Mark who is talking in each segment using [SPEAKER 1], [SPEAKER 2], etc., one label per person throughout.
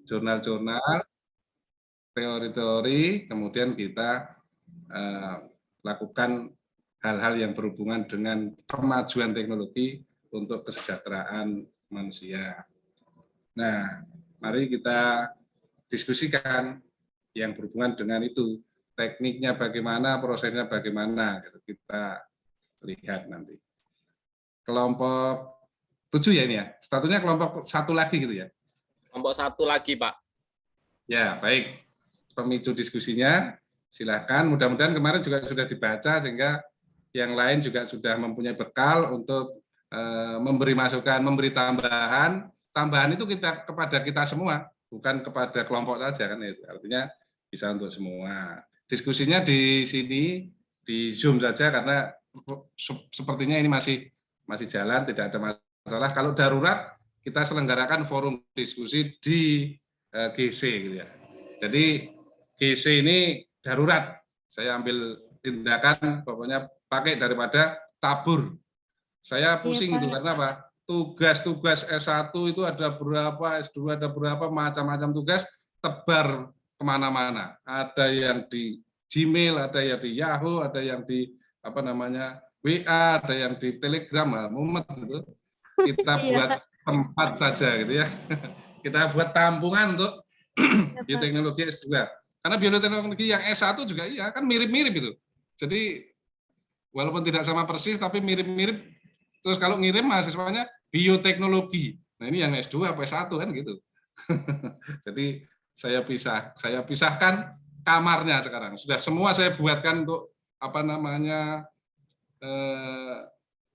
[SPEAKER 1] jurnal-jurnal, teori-teori, kemudian kita lakukan hal-hal yang berhubungan dengan kemajuan teknologi untuk kesejahteraan manusia. Nah, mari kita diskusikan yang berhubungan dengan itu. Tekniknya bagaimana, prosesnya bagaimana, gitu. Kita lihat nanti. Kelompok 7 ya ini ya, statusnya kelompok 1 lagi gitu ya?
[SPEAKER 2] Kelompok 1 lagi, Pak.
[SPEAKER 1] Ya, baik. Pemicu diskusinya, silakan. Mudah-mudahan kemarin juga sudah dibaca, sehingga yang lain juga sudah mempunyai bekal untuk memberi masukan, memberi tambahan. Tambahan itu kita kepada kita semua, bukan kepada kelompok saja kan itu. Artinya bisa untuk semua. Diskusinya di sini di Zoom saja karena sepertinya ini masih jalan, tidak ada masalah. Kalau darurat kita selenggarakan forum diskusi di GC gitu ya. Jadi GC ini darurat. Saya ambil tindakan pokoknya pakai daripada tabur. Saya pusing itu karena apa? Tugas-tugas S1 itu ada berapa, S2 ada berapa, macam-macam tugas tebar kemana-mana. Ada yang di Gmail, ada yang di Yahoo, ada yang di WA, ada yang di Telegram, mumet gitu. Kita buat tempat saja gitu ya. Kita buat tampungan untuk bioteknologi S2. Karena bioteknologi yang S1 juga iya, kan mirip-mirip itu. Jadi walaupun tidak sama persis tapi mirip-mirip. Terus kalau ngirim mahasiswanya bioteknologi. Nah, ini yang S2 apa S1 kan gitu. Jadi saya pisahkan kamarnya sekarang. Sudah semua saya buatkan untuk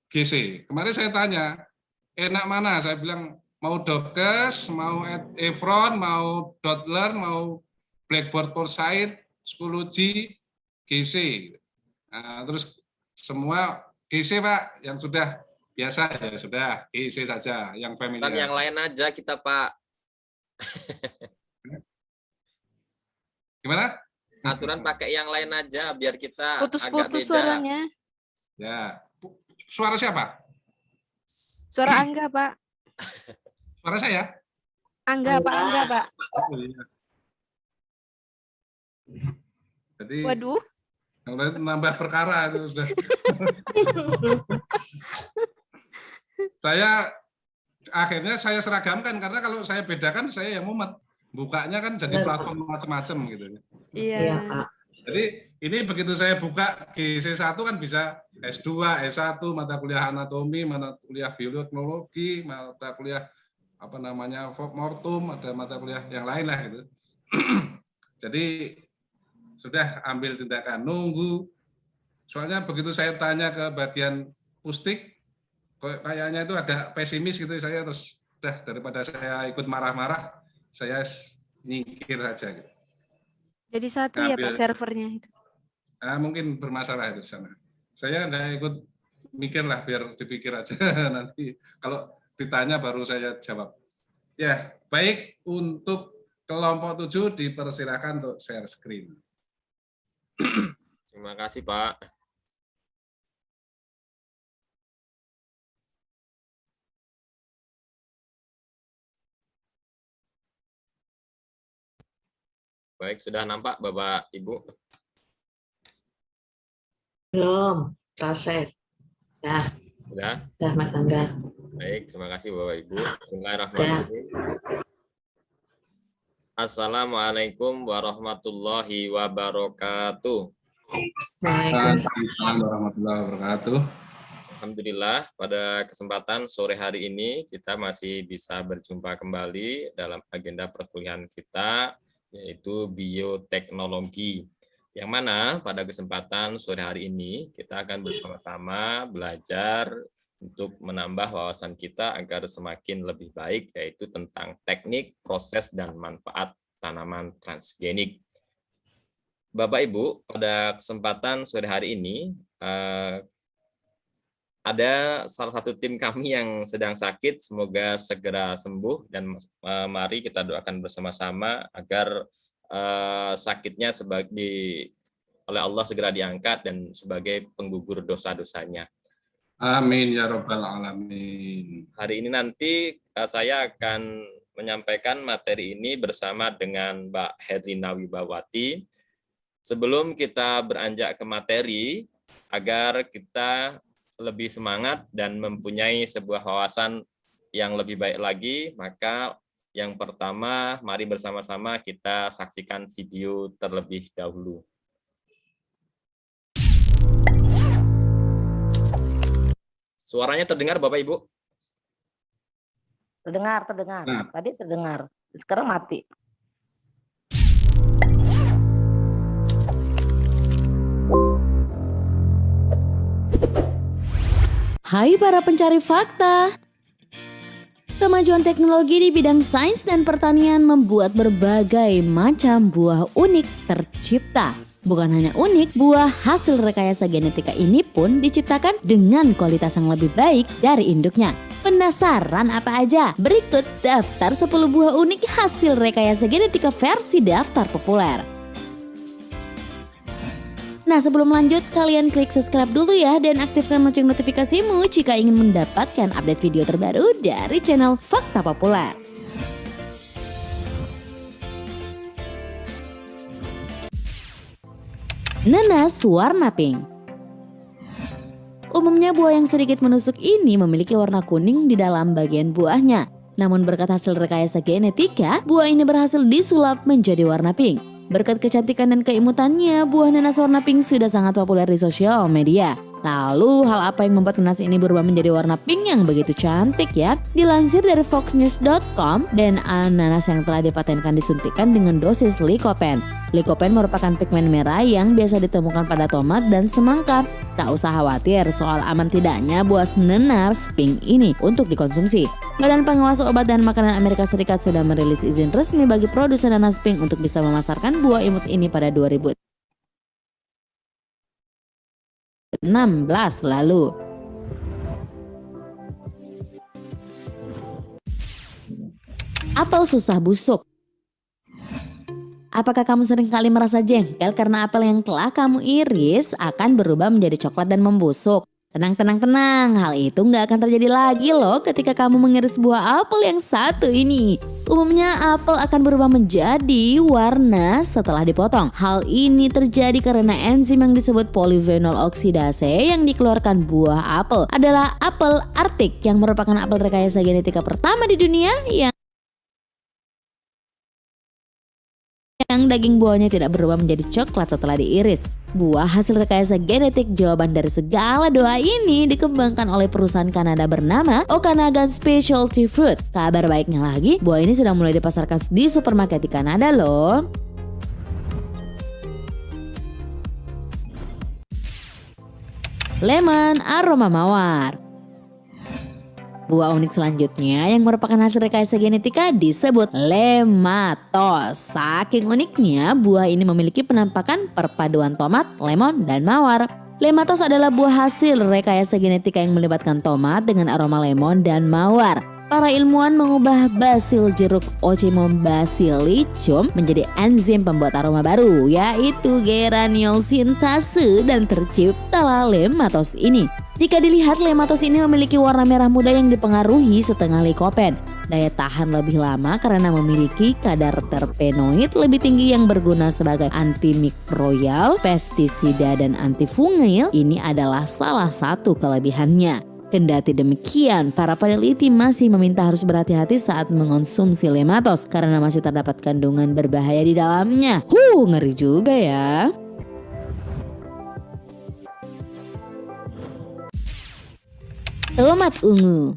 [SPEAKER 1] GC. Kemarin saya tanya, enak mana? Saya bilang mau Dockers, mau Evron, mau Dotlearn, mau Blackboard Foresight, 10G, GC. Nah, terus semua GC Pak, yang sudah biasa ya sudah GC saja, yang familiar.
[SPEAKER 2] Dan yang lain aja kita Pak.
[SPEAKER 1] Gimana?
[SPEAKER 2] Aturan pakai yang lain aja biar kita agak beda.
[SPEAKER 3] Suaranya.
[SPEAKER 1] Ya, suara siapa?
[SPEAKER 3] Suara Angga Pak.
[SPEAKER 1] Suara saya?
[SPEAKER 3] Angga Pak, Angga Pak.
[SPEAKER 1] Oh, iya. Jadi,
[SPEAKER 3] waduh,
[SPEAKER 1] nambah perkara itu sudah. Akhirnya saya seragamkan karena kalau saya bedakan saya yang mumet. Bukanya kan jadi platform macam-macam gitu.
[SPEAKER 3] Iya.
[SPEAKER 1] Jadi ini begitu saya buka GC1 kan bisa S2, S1, mata kuliah anatomi, mata kuliah bioteknologi, mata kuliah mortum, ada mata kuliah yang lain lah gitu. Jadi sudah ambil tindakan nunggu. Soalnya begitu saya tanya ke bagian pustik, kayaknya itu agak pesimis gitu saya, terus udah daripada saya ikut marah-marah, saya nyingkir saja. Gitu.
[SPEAKER 3] Jadi satu ya Pak servernya itu.
[SPEAKER 1] Mungkin bermasalah itu di sana. Saya nggak ikut mikir lah, biar dipikir aja nanti. Kalau ditanya baru saya jawab. Ya, baik, untuk kelompok 7 dipersilakan untuk share screen.
[SPEAKER 2] Terima kasih Pak. Baik, sudah nampak Bapak Ibu?
[SPEAKER 4] Belum, proses. Dah.
[SPEAKER 2] Sudah?
[SPEAKER 4] Dah Mas Angga.
[SPEAKER 2] Baik, terima kasih Bapak Ibu. Bismillahirrahmanirrahim. Assalamualaikum warahmatullahi wabarakatuh.
[SPEAKER 1] Waalaikumsalam warahmatullahi wabarakatuh.
[SPEAKER 2] Alhamdulillah, pada kesempatan sore hari ini kita masih bisa berjumpa kembali dalam agenda perkuliahan kita, yaitu bioteknologi. Yang mana pada kesempatan sore hari ini kita akan bersama-sama belajar untuk menambah wawasan kita agar semakin lebih baik, yaitu tentang teknik, proses, dan manfaat tanaman transgenik. Bapak Ibu, pada kesempatan sore hari ini ada salah satu tim kami yang sedang sakit, semoga segera sembuh, dan mari kita doakan bersama-sama agar sakitnya oleh Allah segera diangkat dan sebagai penggugur dosa-dosanya.
[SPEAKER 1] Amin ya rabbal alamin.
[SPEAKER 2] Hari ini nanti saya akan menyampaikan materi ini bersama dengan Mbak Herlina Wibawati. Sebelum kita beranjak ke materi, agar kita lebih semangat dan mempunyai sebuah wawasan yang lebih baik lagi, maka yang pertama, mari bersama-sama kita saksikan video terlebih dahulu. Suaranya terdengar Bapak Ibu?
[SPEAKER 5] Terdengar.
[SPEAKER 1] Nah.
[SPEAKER 5] Tadi terdengar. Sekarang mati.
[SPEAKER 6] Hai para pencari fakta. Kemajuan teknologi di bidang sains dan pertanian membuat berbagai macam buah unik tercipta. Bukan hanya unik, buah hasil rekayasa genetika ini pun diciptakan dengan kualitas yang lebih baik dari induknya. Penasaran apa aja? Berikut daftar 10 buah unik hasil rekayasa genetika versi daftar populer. Nah, sebelum lanjut, kalian klik subscribe dulu ya dan aktifkan lonceng notifikasimu jika ingin mendapatkan update video terbaru dari channel Fakta Populer. Nanas warna pink. Umumnya buah yang sedikit menusuk ini memiliki warna kuning di dalam bagian buahnya. Namun berkat hasil rekayasa genetika, buah ini berhasil disulap menjadi warna pink. Berkat kecantikan dan keimutannya, buah nanas warna pink sudah sangat populer di sosial media. Lalu, hal apa yang membuat nanas ini berubah menjadi warna pink yang begitu cantik ya? Dilansir dari foxnews.com, DNA nanas yang telah dipatenkan disuntikan dengan dosis lycopene. Lycopene merupakan pigmen merah yang biasa ditemukan pada tomat dan semangka. Tak usah khawatir soal aman tidaknya buah nanas pink ini untuk dikonsumsi. Badan Pengawas Obat dan Makanan Amerika Serikat sudah merilis izin resmi bagi produsen nanas pink untuk bisa memasarkan buah imut ini pada 2016 lalu. Apel susah busuk. Apakah kamu sering kali merasa jengkel karena apel yang telah kamu iris akan berubah menjadi coklat dan membusuk? Tenang, hal itu nggak akan terjadi lagi loh ketika kamu mengiris buah apel yang satu ini. Umumnya apel akan berubah menjadi warna setelah dipotong. Hal ini terjadi karena enzim yang disebut polyphenol oksidase yang dikeluarkan buah apel adalah apel Arctic yang merupakan apel rekayasa genetika pertama di dunia yang daging buahnya tidak berubah menjadi coklat setelah diiris. Buah hasil rekayasa genetik jawaban dari segala doa ini dikembangkan oleh perusahaan Kanada bernama Okanagan Specialty Fruit. Kabar baiknya lagi, buah ini sudah mulai dipasarkan di supermarket di Kanada loh. Lemon aroma mawar. Buah unik selanjutnya yang merupakan hasil rekayasa genetika disebut lematos. Saking uniknya, buah ini memiliki penampakan perpaduan tomat, lemon, dan mawar. Lematos adalah buah hasil rekayasa genetika yang melibatkan tomat dengan aroma lemon dan mawar. Para ilmuwan mengubah basil jeruk Ocimum basilicum menjadi enzim pembuat aroma baru, yaitu geraniol sintase, dan terciptalah lematos ini. Jika dilihat, lematos ini memiliki warna merah muda yang dipengaruhi setengah lycopene. Daya tahan lebih lama karena memiliki kadar terpenoid lebih tinggi yang berguna sebagai antimikrobial, pestisida, dan antifungil. Ini adalah salah satu kelebihannya. Kendati demikian, para peneliti masih meminta harus berhati-hati saat mengonsumsi lematos karena masih terdapat kandungan berbahaya di dalamnya. Ngeri juga ya. Tomat ungu.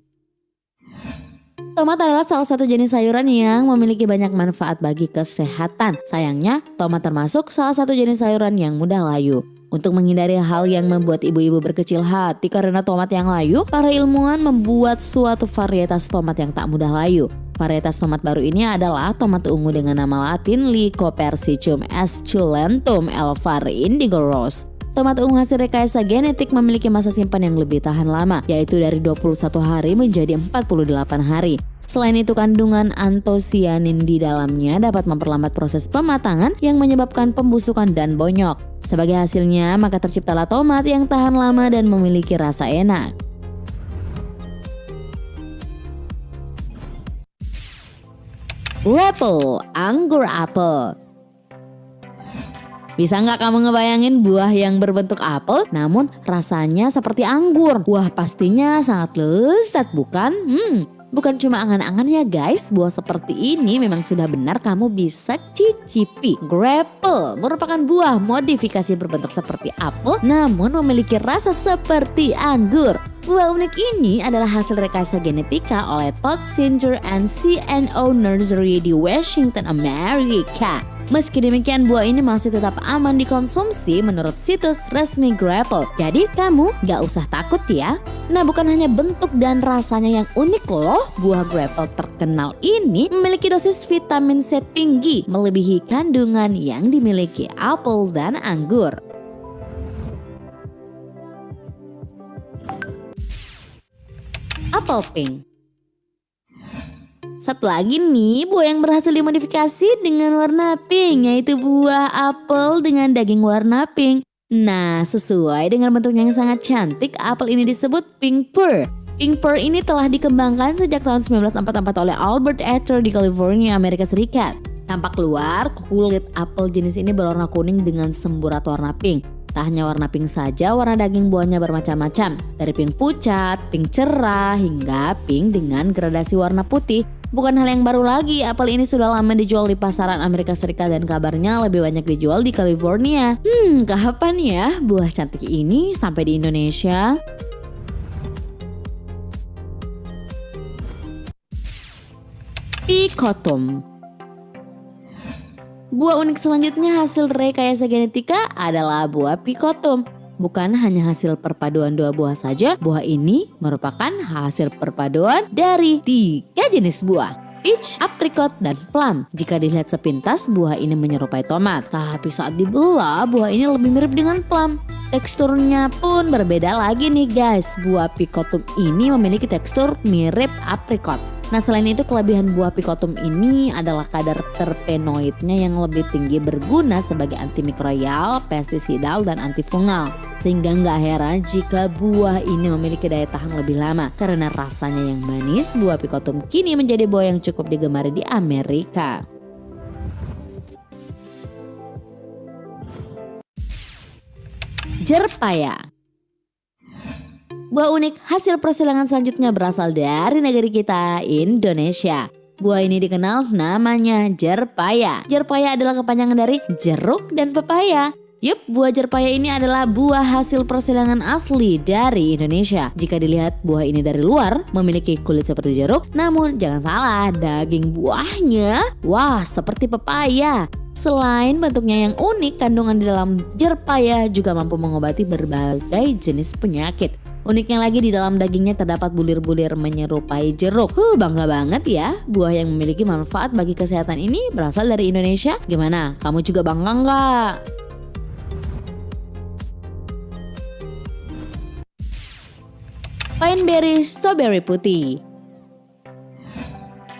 [SPEAKER 6] Tomat adalah salah satu jenis sayuran yang memiliki banyak manfaat bagi kesehatan. Sayangnya, tomat termasuk salah satu jenis sayuran yang mudah layu. Untuk menghindari hal yang membuat ibu-ibu berkecil hati karena tomat yang layu, para ilmuwan membuat suatu varietas tomat yang tak mudah layu. Varietas tomat baru ini adalah tomat ungu dengan nama latin Lycopersicum esculentum Elvar indigo rose. Tomat ungu hasil rekayasa genetik memiliki masa simpan yang lebih tahan lama, yaitu dari 21 hari menjadi 48 hari. Selain itu, kandungan antosianin di dalamnya dapat memperlambat proses pematangan yang menyebabkan pembusukan dan bonyok. Sebagai hasilnya, maka terciptalah tomat yang tahan lama dan memiliki rasa enak. Grapple, anggur apel. Bisa nggak kamu ngebayangin buah yang berbentuk apel namun rasanya seperti anggur? Wah, pastinya sangat lezat bukan? Bukan cuma angan-angan ya guys, buah seperti ini memang sudah benar kamu bisa cicipi. Grapple merupakan buah modifikasi berbentuk seperti apel namun memiliki rasa seperti anggur. Buah unik ini adalah hasil rekayasa genetika oleh Todd Singer and CNO Nursery di Washington, Amerika. Meski demikian, buah ini masih tetap aman dikonsumsi menurut situs resmi Grapple. Jadi kamu gak usah takut ya. Nah, bukan hanya bentuk dan rasanya yang unik loh, buah Grapple terkenal ini memiliki dosis vitamin C tinggi, melebihi kandungan yang dimiliki apel dan anggur. Apple pink. Satu lagi nih, buah yang berhasil dimodifikasi dengan warna pink, yaitu buah apel dengan daging warna pink. Nah, sesuai dengan bentuknya yang sangat cantik, apel ini disebut pink pear. Pink pear ini telah dikembangkan sejak tahun 1944 oleh Albert Ether di California, Amerika Serikat. Tampak luar, kulit apel jenis ini berwarna kuning dengan semburat warna pink. Tak hanya warna pink saja, warna daging buahnya bermacam-macam. Dari pink pucat, pink cerah, hingga pink dengan gradasi warna putih. Bukan hal yang baru lagi, apel ini sudah lama dijual di pasaran Amerika Serikat dan kabarnya lebih banyak dijual di California. Kapan ya buah cantik ini sampai di Indonesia? Picotum. Buah unik selanjutnya hasil rekayasa genetika adalah buah picotum. Bukan hanya hasil perpaduan dua buah saja, buah ini merupakan hasil perpaduan dari 3 jenis buah. Peach, apricot, dan plum. Jika dilihat sepintas, buah ini menyerupai tomat. Tapi saat dibelah, buah ini lebih mirip dengan plum. Teksturnya pun berbeda lagi nih guys. Buah picotum ini memiliki tekstur mirip apricot. Nah, selain itu kelebihan buah picotum ini adalah kadar terpenoidnya yang lebih tinggi, berguna sebagai antimikrobial, pestisidal, dan antifungal. Sehingga nggak heran jika buah ini memiliki daya tahan lebih lama. Karena rasanya yang manis, buah picotum kini menjadi buah yang cukup digemari di Amerika. Jerpaya. Buah unik hasil persilangan selanjutnya berasal dari negeri kita, Indonesia. Buah ini dikenal namanya jerpaya. Jerpaya adalah kepanjangan dari jeruk dan pepaya. Yup, buah jerpaya ini adalah buah hasil persilangan asli dari Indonesia. Jika dilihat buah ini dari luar memiliki kulit seperti jeruk, namun jangan salah, daging buahnya wah seperti pepaya. Selain bentuknya yang unik, kandungan di dalam jerpaya juga mampu mengobati berbagai jenis penyakit. Uniknya lagi di dalam dagingnya terdapat bulir-bulir menyerupai jeruk. Bangga banget ya, buah yang memiliki manfaat bagi kesehatan ini berasal dari Indonesia. Gimana? Kamu juga bangga nggak? Pineberry strawberry putih.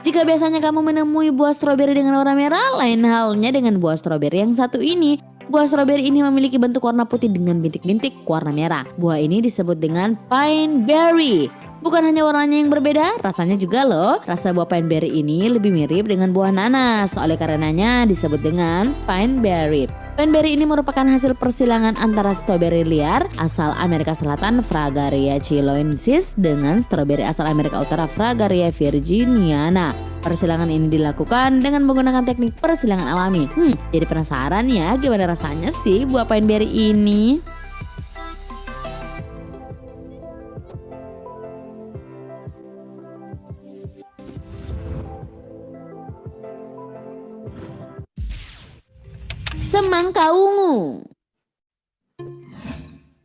[SPEAKER 6] Jika biasanya kamu menemui buah stroberi dengan warna merah, lain halnya dengan buah stroberi yang satu ini. Buah stroberi ini memiliki bentuk warna putih dengan bintik-bintik warna merah. Buah ini disebut dengan pineberry. Bukan hanya warnanya yang berbeda, rasanya juga loh. Rasa buah pineberry ini lebih mirip dengan buah nanas, oleh karenanya disebut dengan pineberry. Pineberry ini merupakan hasil persilangan antara stroberi liar asal Amerika Selatan Fragaria chiloensis dengan stroberi asal Amerika Utara Fragaria virginiana. Persilangan ini dilakukan dengan menggunakan teknik persilangan alami. Jadi penasaran ya gimana rasanya sih buah pineberry ini? Semangka ungu.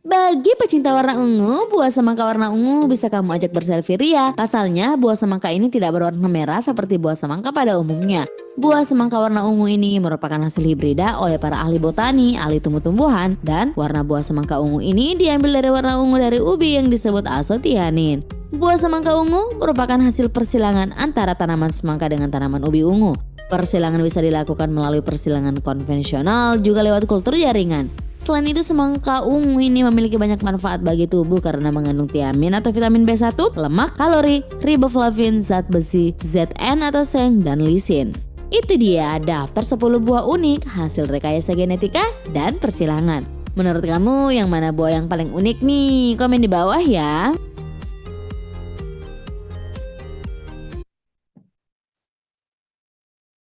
[SPEAKER 6] Bagi pecinta warna ungu, buah semangka warna ungu bisa kamu ajak berselfie ria. Pasalnya, buah semangka ini tidak berwarna merah seperti buah semangka pada umumnya. Buah semangka warna ungu ini merupakan hasil hibrida oleh para ahli botani, ahli tumbuh-tumbuhan, dan warna buah semangka ungu ini diambil dari warna ungu dari ubi yang disebut asotianin. Buah semangka ungu merupakan hasil persilangan antara tanaman semangka dengan tanaman ubi ungu. Persilangan bisa dilakukan melalui persilangan konvensional juga lewat kultur jaringan. Selain itu, semangka ungu ini memiliki banyak manfaat bagi tubuh karena mengandung tiamin atau vitamin B1, lemak, kalori, riboflavin, zat besi, Zn atau seng, dan lisin. Itu dia daftar 10 buah unik hasil rekayasa genetika dan persilangan. Menurut kamu yang mana buah yang paling unik nih? Komen di bawah ya.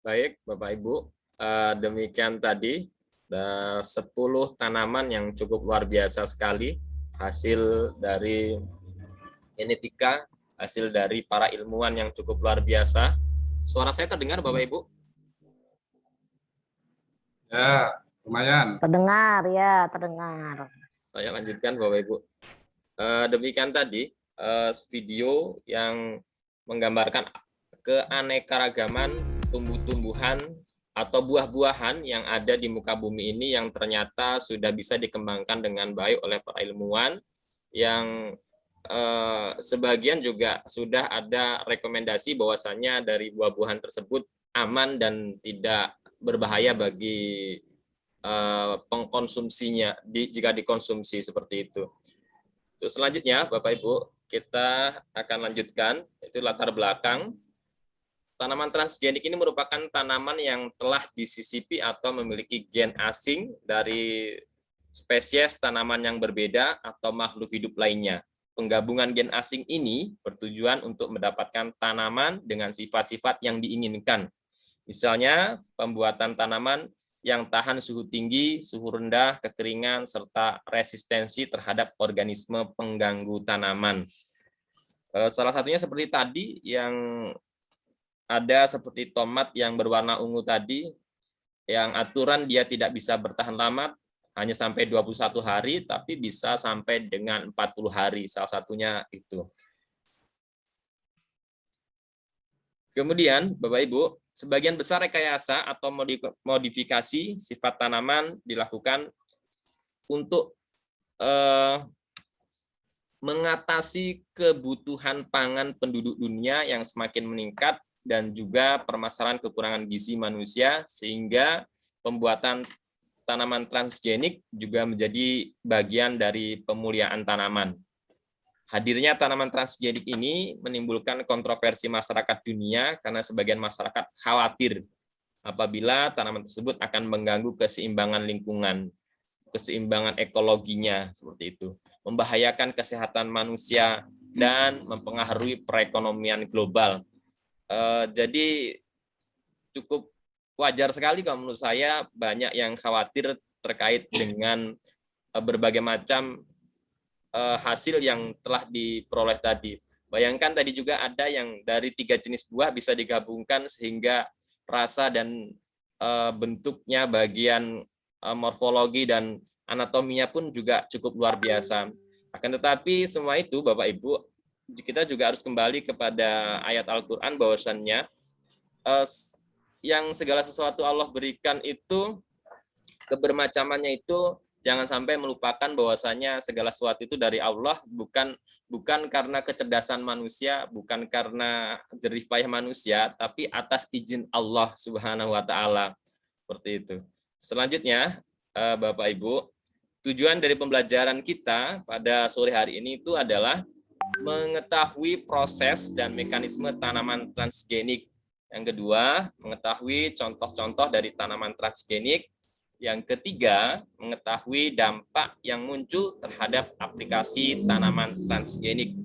[SPEAKER 2] Baik, Bapak Ibu, demikian tadi 10 tanaman yang cukup luar biasa sekali hasil dari genetika, hasil dari para ilmuwan yang cukup luar biasa. Suara saya terdengar, Bapak Ibu?
[SPEAKER 1] Ya, lumayan.
[SPEAKER 5] Terdengar ya, terdengar.
[SPEAKER 2] Saya lanjutkan, Bapak Ibu. Demikian tadi video yang menggambarkan keanekaragaman tumbuh-tumbuhan atau buah-buahan yang ada di muka bumi ini yang ternyata sudah bisa dikembangkan dengan baik oleh para ilmuwan, yang sebagian juga sudah ada rekomendasi bahwasannya dari buah-buahan tersebut aman dan tidak berbahaya bagi pengkonsumsinya jika dikonsumsi seperti itu. Terus selanjutnya, Bapak Ibu, kita akan lanjutkan, itu latar belakang. Tanaman transgenik ini merupakan tanaman yang telah disisipi atau memiliki gen asing dari spesies tanaman yang berbeda atau makhluk hidup lainnya. Penggabungan gen asing ini bertujuan untuk mendapatkan tanaman dengan sifat-sifat yang diinginkan. Misalnya, pembuatan tanaman yang tahan suhu tinggi, suhu rendah, kekeringan, serta resistensi terhadap organisme pengganggu tanaman. Salah satunya seperti tadi yang ada seperti tomat yang berwarna ungu tadi, yang aturan dia tidak bisa bertahan lama, hanya sampai 21 hari, tapi bisa sampai dengan 40 hari, salah satunya itu. Kemudian, Bapak Ibu, sebagian besar rekayasa atau modifikasi sifat tanaman dilakukan untuk mengatasi kebutuhan pangan penduduk dunia yang semakin meningkat dan juga permasalahan kekurangan gizi manusia, sehingga pembuatan tanaman transgenik juga menjadi bagian dari pemuliaan tanaman. Hadirnya tanaman transgenik ini menimbulkan kontroversi masyarakat dunia karena sebagian masyarakat khawatir apabila tanaman tersebut akan mengganggu keseimbangan lingkungan, keseimbangan ekologinya, seperti itu, membahayakan kesehatan manusia dan mempengaruhi perekonomian global. Jadi cukup wajar sekali kalau menurut saya banyak yang khawatir terkait dengan berbagai macam hasil yang telah diperoleh tadi. Bayangkan tadi juga ada yang dari 3 jenis buah bisa digabungkan sehingga rasa dan bentuknya, bagian morfologi dan anatominya pun juga cukup luar biasa. Akan tetapi semua itu, Bapak Ibu, kita juga harus kembali kepada ayat Al-Quran bahwasannya yang segala sesuatu Allah berikan itu, kebermacamannya itu jangan sampai melupakan bahwasanya segala sesuatu itu dari Allah, bukan karena kecerdasan manusia, bukan karena jerih payah manusia, tapi atas izin Allah Subhanahu wa taala. Seperti itu. Selanjutnya, Bapak Ibu, tujuan dari pembelajaran kita pada sore hari ini itu adalah mengetahui proses dan mekanisme tanaman transgenik. Yang kedua, mengetahui contoh-contoh dari tanaman transgenik. Yang ketiga, mengetahui dampak yang muncul terhadap aplikasi tanaman transgenik.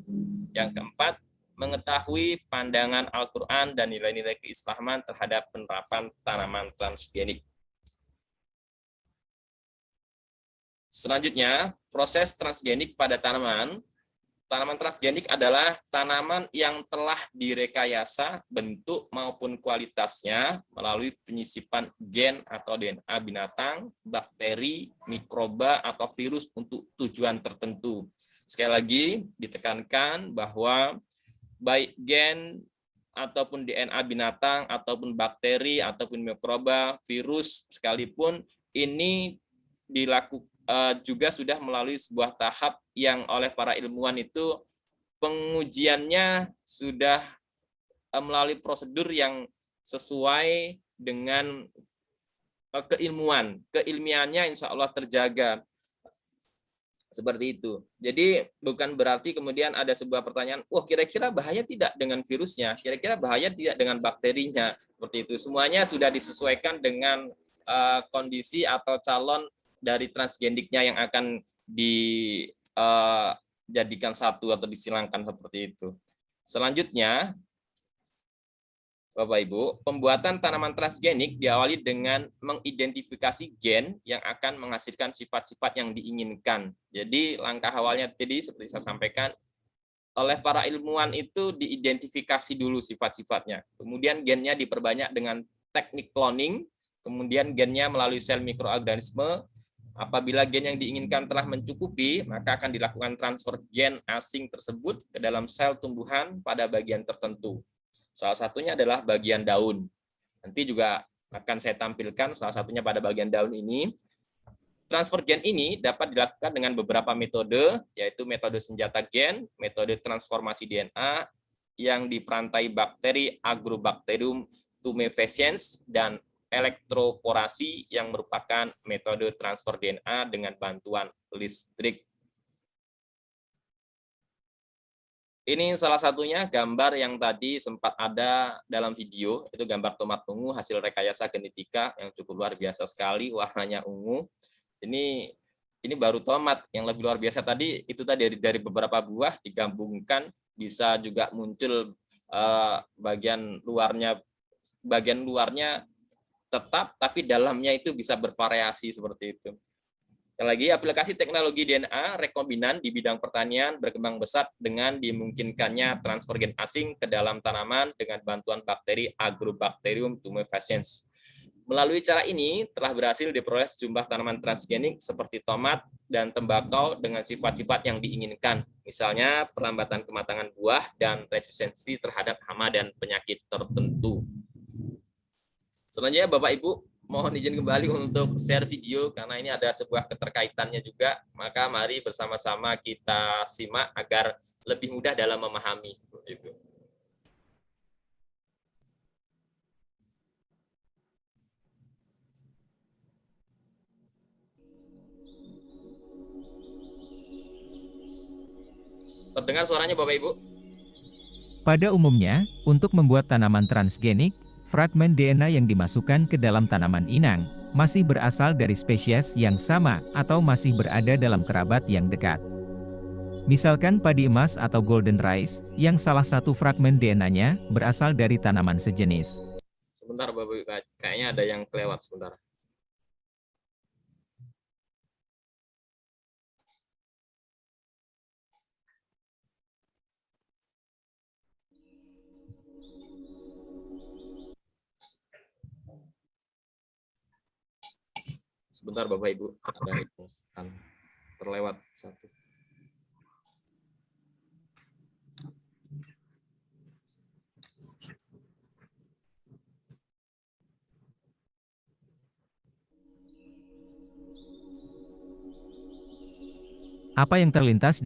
[SPEAKER 2] Yang keempat, mengetahui pandangan Al-Quran dan nilai-nilai keislaman terhadap penerapan tanaman transgenik. Selanjutnya, proses transgenik pada tanaman. Tanaman transgenik adalah tanaman yang telah direkayasa bentuk maupun kualitasnya melalui penyisipan gen atau DNA binatang, bakteri, mikroba, atau virus untuk tujuan tertentu. Sekali lagi, ditekankan bahwa baik gen ataupun DNA binatang, ataupun bakteri, ataupun mikroba, virus sekalipun, ini dilakukan juga sudah melalui sebuah tahap yang oleh para ilmuwan itu pengujiannya sudah melalui prosedur yang sesuai dengan keilmuan. Keilmiannya insya Allah terjaga. Seperti itu. Jadi bukan berarti kemudian ada sebuah pertanyaan, wah kira-kira bahaya tidak dengan virusnya, kira-kira bahaya tidak dengan bakterinya, seperti itu. Semuanya sudah disesuaikan dengan kondisi atau calon dari transgeniknya yang akan dijadikan satu atau disilangkan seperti itu. Selanjutnya, Bapak Ibu, pembuatan tanaman transgenik diawali dengan mengidentifikasi gen yang akan menghasilkan sifat-sifat yang diinginkan. Jadi langkah awalnya tadi seperti saya sampaikan, oleh para ilmuwan itu diidentifikasi dulu sifat-sifatnya. Kemudian gennya diperbanyak dengan teknik cloning, kemudian gennya melalui sel mikroorganisme. Apabila gen yang diinginkan telah mencukupi, maka akan dilakukan transfer gen asing tersebut ke dalam sel tumbuhan pada bagian tertentu. Salah satunya adalah bagian daun. Nanti juga akan saya tampilkan salah satunya pada bagian daun ini. Transfer gen ini dapat dilakukan dengan beberapa metode, yaitu metode senjata gen, metode transformasi DNA yang diperantai bakteri Agrobacterium tumefaciens, dan elektroporasi yang merupakan metode transfer DNA dengan bantuan listrik. Ini salah satunya gambar yang tadi sempat ada dalam video, itu gambar tomat ungu hasil rekayasa genetika yang cukup luar biasa sekali, warnanya ungu. Ini baru tomat, yang lebih luar biasa tadi itu tadi dari beberapa buah digabungkan bisa juga muncul bagian luarnya tetap, tapi dalamnya itu bisa bervariasi seperti itu. Yang lagi, aplikasi teknologi DNA rekombinan di bidang pertanian berkembang pesat dengan dimungkinkannya transfer gen asing ke dalam tanaman dengan bantuan bakteri Agrobacterium tumefaciens. Melalui cara ini telah berhasil diperoleh sejumlah tanaman transgenik seperti tomat dan tembakau dengan sifat-sifat yang diinginkan, misalnya perlambatan kematangan buah dan resistensi terhadap hama dan penyakit tertentu. Selanjutnya Bapak Ibu, mohon izin kembali untuk share video karena ini ada sebuah keterkaitannya juga, maka mari bersama-sama kita simak agar lebih mudah dalam memahami. Seperti itu. Terdengar suaranya Bapak Ibu?
[SPEAKER 7] Pada umumnya, untuk membuat tanaman transgenik, fragmen DNA yang dimasukkan ke dalam tanaman inang masih berasal dari spesies yang sama atau masih berada dalam kerabat yang dekat. Misalkan padi emas atau golden rice, yang salah satu fragmen DNA-nya berasal dari tanaman sejenis.
[SPEAKER 2] Sebentar Bapak Ibu, kayaknya ada yang kelewat sebentar. Sebentar Bapak Ibu, ada yang terlewat satu.
[SPEAKER 7] Apa yang terlintas?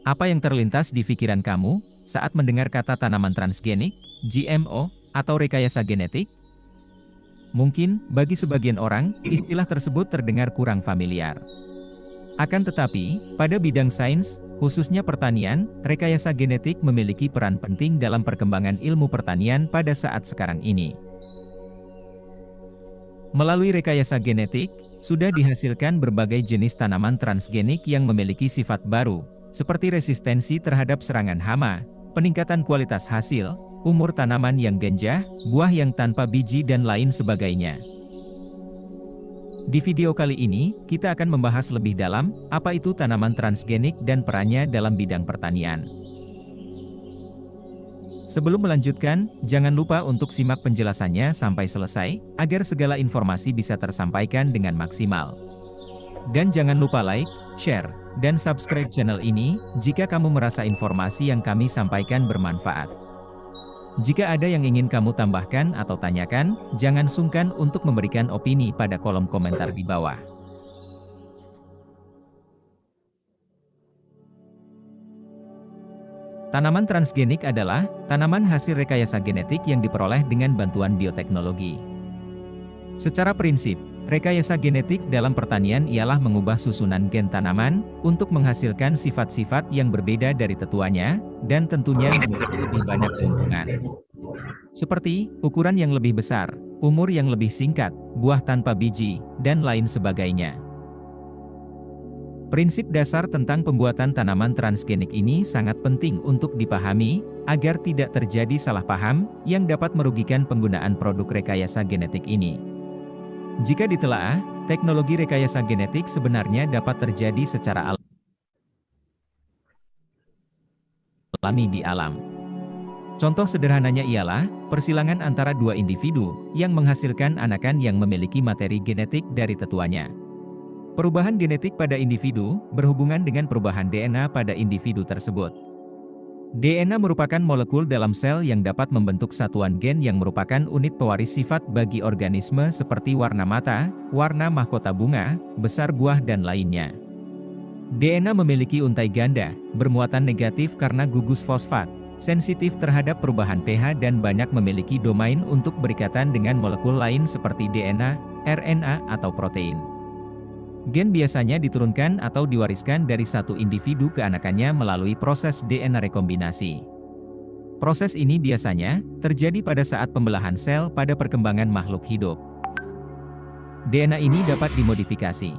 [SPEAKER 7] Apa yang terlintas di pikiran kamu saat mendengar kata tanaman transgenik, GMO, atau rekayasa genetik? Mungkin, bagi sebagian orang, istilah tersebut terdengar kurang familiar. Akan tetapi, pada bidang sains, khususnya pertanian, rekayasa genetik memiliki peran penting dalam perkembangan ilmu pertanian pada saat sekarang ini. Melalui rekayasa genetik, sudah dihasilkan berbagai jenis tanaman transgenik yang memiliki sifat baru, seperti resistensi terhadap serangan hama, peningkatan kualitas hasil, umur tanaman yang gajah, buah yang tanpa biji dan lain sebagainya. Di video kali ini, kita akan membahas lebih dalam, apa itu tanaman transgenik dan perannya dalam bidang pertanian. Sebelum melanjutkan, jangan lupa untuk simak penjelasannya sampai selesai, agar segala informasi bisa tersampaikan dengan maksimal. Dan jangan lupa like, share, dan subscribe channel ini, jika kamu merasa informasi yang kami sampaikan bermanfaat. Jika ada yang ingin kamu tambahkan atau tanyakan, jangan sungkan untuk memberikan opini pada kolom komentar di bawah. Tanaman transgenik adalah tanaman hasil rekayasa genetik yang diperoleh dengan bantuan bioteknologi. Secara prinsip, rekayasa genetik dalam pertanian ialah mengubah susunan gen tanaman untuk menghasilkan sifat-sifat yang berbeda dari tetuanya, dan tentunya memiliki lebih banyak keuntungan. Seperti ukuran yang lebih besar, umur yang lebih singkat, buah tanpa biji, dan lain sebagainya. Prinsip dasar tentang pembuatan tanaman transgenik ini sangat penting untuk dipahami, agar tidak terjadi salah paham yang dapat merugikan penggunaan produk rekayasa genetik ini. Jika ditelaah, teknologi rekayasa genetik sebenarnya dapat terjadi secara alami di alam. Contoh sederhananya ialah persilangan antara dua individu yang menghasilkan anakan yang memiliki materi genetik dari tetuanya. Perubahan genetik pada individu berhubungan dengan perubahan DNA pada individu tersebut. DNA merupakan molekul dalam sel yang dapat membentuk satuan gen yang merupakan unit pewaris sifat bagi organisme seperti warna mata, warna mahkota bunga, besar buah dan lainnya. DNA memiliki untai ganda, bermuatan negatif karena gugus fosfat, sensitif terhadap perubahan pH dan banyak memiliki domain untuk berikatan dengan molekul lain seperti DNA, RNA atau protein. Gen biasanya diturunkan atau diwariskan dari satu individu ke anakannya melalui proses DNA rekombinasi. Proses ini biasanya terjadi pada saat pembelahan sel pada perkembangan makhluk hidup. DNA ini dapat dimodifikasi.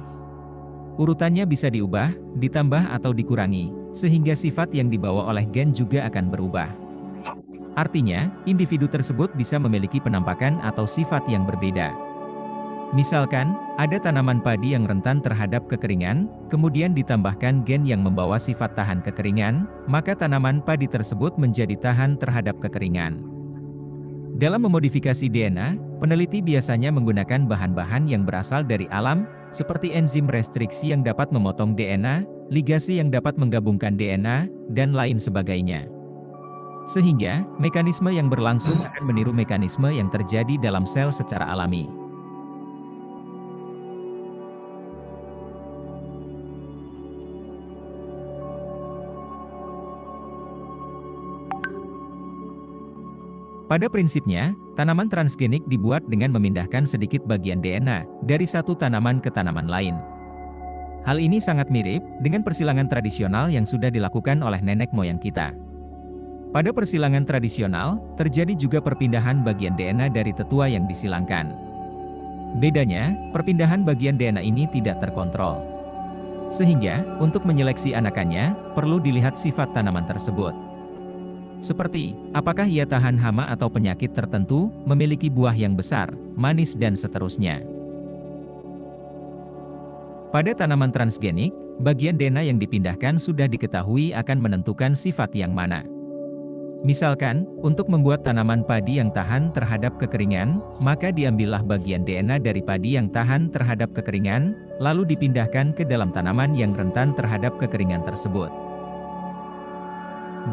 [SPEAKER 7] Urutannya bisa diubah, ditambah atau dikurangi, sehingga sifat yang dibawa oleh gen juga akan berubah. Artinya, individu tersebut bisa memiliki penampakan atau sifat yang berbeda. Misalkan, ada tanaman padi yang rentan terhadap kekeringan, kemudian ditambahkan gen yang membawa sifat tahan kekeringan, maka tanaman padi tersebut menjadi tahan terhadap kekeringan. Dalam memodifikasi DNA, peneliti biasanya menggunakan bahan-bahan yang berasal dari alam, seperti enzim restriksi yang dapat memotong DNA, ligasi yang dapat menggabungkan DNA, dan lain sebagainya. Sehingga, mekanisme yang berlangsung akan meniru mekanisme yang terjadi dalam sel secara alami. Pada prinsipnya, tanaman transgenik dibuat dengan memindahkan sedikit bagian DNA dari satu tanaman ke tanaman lain. Hal ini sangat mirip dengan persilangan tradisional yang sudah dilakukan oleh nenek moyang kita. Pada persilangan tradisional, terjadi juga perpindahan bagian DNA dari tetua yang disilangkan. Bedanya, perpindahan bagian DNA ini tidak terkontrol. Sehingga, untuk menyeleksi anakannya, perlu dilihat sifat tanaman tersebut. Seperti, apakah ia tahan hama atau penyakit tertentu, memiliki buah yang besar, manis dan seterusnya. Pada tanaman transgenik, bagian DNA yang dipindahkan sudah diketahui akan menentukan sifat yang mana. Misalkan, untuk membuat tanaman padi yang tahan terhadap kekeringan, maka diambillah bagian DNA dari padi yang tahan terhadap kekeringan, lalu dipindahkan ke dalam tanaman yang rentan terhadap kekeringan tersebut.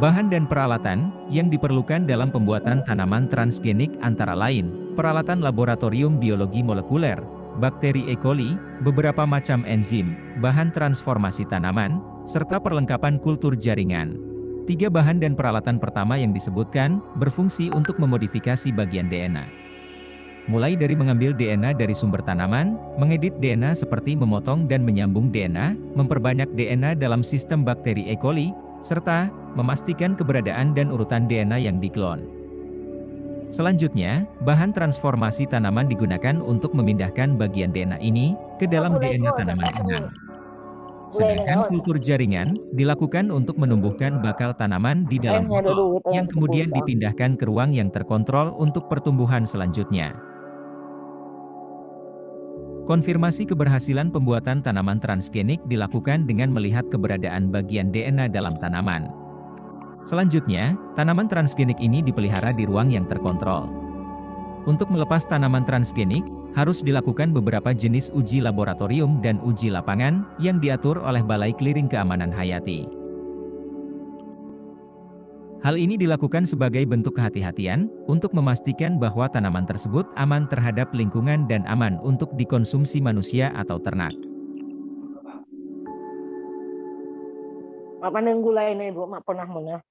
[SPEAKER 7] Bahan dan peralatan yang diperlukan dalam pembuatan tanaman transgenik antara lain, peralatan laboratorium biologi molekuler, bakteri E. coli, beberapa macam enzim, bahan transformasi tanaman, serta perlengkapan kultur jaringan. 3 bahan dan peralatan pertama yang disebutkan, berfungsi untuk memodifikasi bagian DNA. Mulai dari mengambil DNA dari sumber tanaman, mengedit DNA seperti memotong dan menyambung DNA, memperbanyak DNA dalam sistem bakteri E. coli, serta memastikan keberadaan dan urutan DNA yang diklon. Selanjutnya, bahan transformasi tanaman digunakan untuk memindahkan bagian DNA ini ke dalam DNA tanaman inang. Sedangkan kultur jaringan dilakukan untuk menumbuhkan bakal tanaman di dalam pot, yang kemudian dipindahkan ke ruang yang terkontrol untuk pertumbuhan selanjutnya. Konfirmasi keberhasilan pembuatan tanaman transgenik dilakukan dengan melihat keberadaan bagian DNA dalam tanaman. Selanjutnya, tanaman transgenik ini dipelihara di ruang yang terkontrol. Untuk melepas tanaman transgenik, harus dilakukan beberapa jenis uji laboratorium dan uji lapangan yang diatur oleh Balai Clearing Keamanan Hayati. Hal ini dilakukan sebagai bentuk kehati-hatian untuk memastikan bahwa tanaman tersebut aman terhadap lingkungan dan aman untuk dikonsumsi manusia atau ternak.
[SPEAKER 5] Mak paneng gulay na ibu, mak pernah mo na.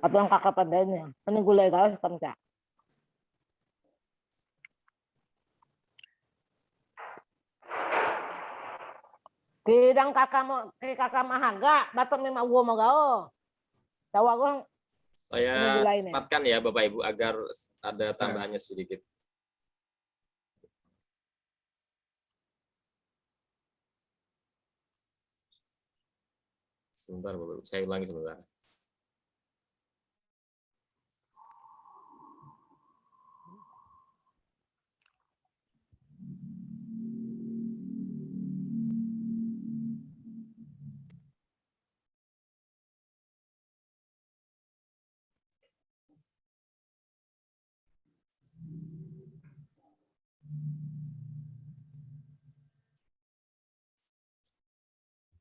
[SPEAKER 5] Atau yang kakak padanya. Ini gulai galau sistem cak. Kidang kakak mahaga, batok memang gua mau gao. Tahu aku ini
[SPEAKER 2] Saya
[SPEAKER 5] gulainya.
[SPEAKER 2] cepatkan ya Bapak Ibu agar ada tambahannya sedikit. Sebentar Bapak Ibu, saya ulangi sebentar.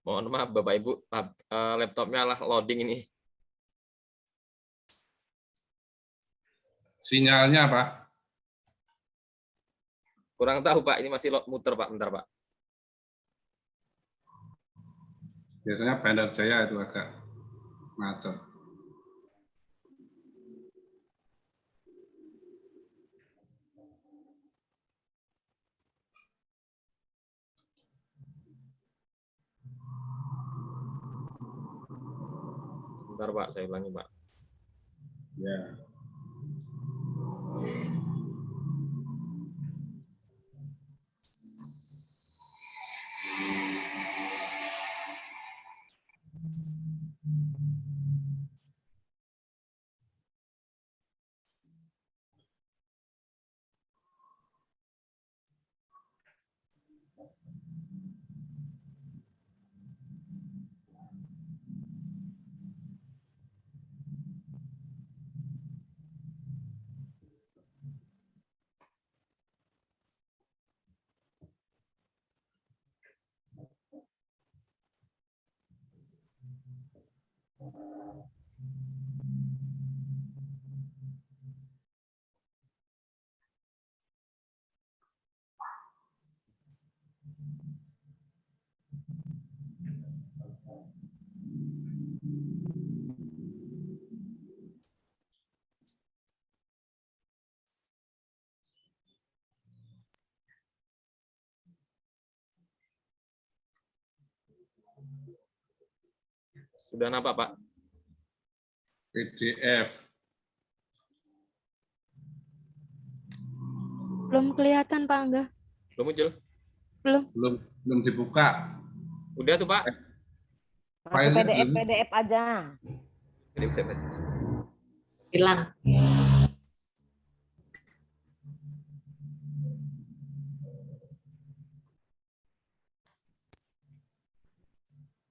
[SPEAKER 2] Mohon maaf Bapak Ibu, laptopnya lah loading ini.
[SPEAKER 1] Sinyalnya apa?
[SPEAKER 2] Kurang tahu Pak, ini masih muter Pak, bentar Pak.
[SPEAKER 1] Biasanya Bandar Jaya itu agak macet.
[SPEAKER 2] Bentar Pak, saya ulangi Pak.
[SPEAKER 1] Ya.
[SPEAKER 2] Sudah nampak Pak?
[SPEAKER 1] PDF.
[SPEAKER 3] Belum kelihatan Pak Angga.
[SPEAKER 2] Belum muncul?
[SPEAKER 1] Belum dibuka.
[SPEAKER 2] Udah tuh Pak?
[SPEAKER 5] Masih
[SPEAKER 1] Filenya
[SPEAKER 5] PDF aja.
[SPEAKER 2] Ini bisa baca.
[SPEAKER 4] Hilang.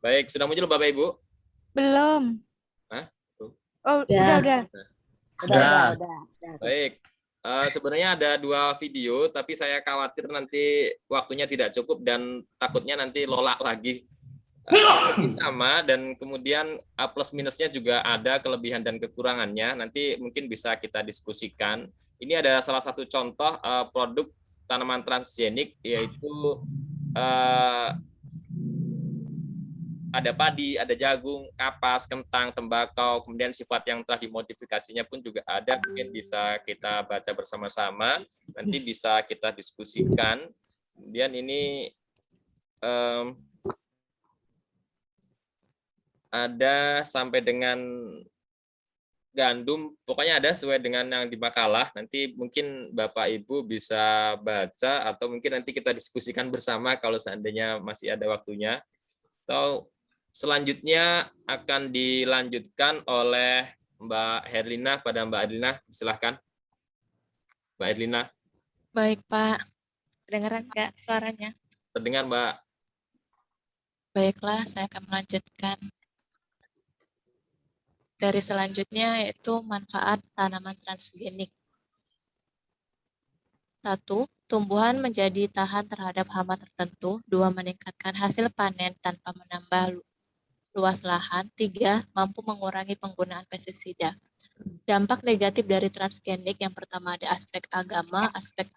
[SPEAKER 2] Baik, sudah muncul Bapak Ibu?
[SPEAKER 3] Belum.
[SPEAKER 2] Hah?
[SPEAKER 3] Oh,
[SPEAKER 4] Ya.
[SPEAKER 3] udah.
[SPEAKER 5] Udah.
[SPEAKER 2] Baik, sebenarnya ada 2 video, tapi saya khawatir nanti waktunya tidak cukup dan takutnya nanti lola lagi. Sama, dan kemudian plus minusnya juga ada kelebihan dan kekurangannya. Nanti mungkin bisa kita diskusikan. Ini ada salah satu contoh produk tanaman transgenik, yaitu ada padi, ada jagung, kapas, kentang, tembakau, kemudian sifat yang telah dimodifikasinya pun juga ada, mungkin bisa kita baca bersama-sama, nanti bisa kita diskusikan. Kemudian ini ada sampai dengan gandum, pokoknya ada sesuai dengan yang di makalah. Nanti mungkin Bapak Ibu bisa baca atau mungkin nanti kita diskusikan bersama kalau seandainya masih ada waktunya. Atau selanjutnya akan dilanjutkan oleh Mbak Herlina pada Mbak Adlina. Silahkan Mbak Herlina.
[SPEAKER 8] Baik Pak, kedengaran nggak suaranya?
[SPEAKER 2] Terdengar Mbak.
[SPEAKER 8] Baiklah, saya akan melanjutkan. Dari selanjutnya yaitu manfaat tanaman transgenik. 1. Tumbuhan menjadi tahan terhadap hama tertentu. 2. Meningkatkan hasil panen tanpa menambah luas lahan. 3. Mampu mengurangi penggunaan pestisida. Dampak negatif dari transgenik yang pertama ada aspek agama, aspek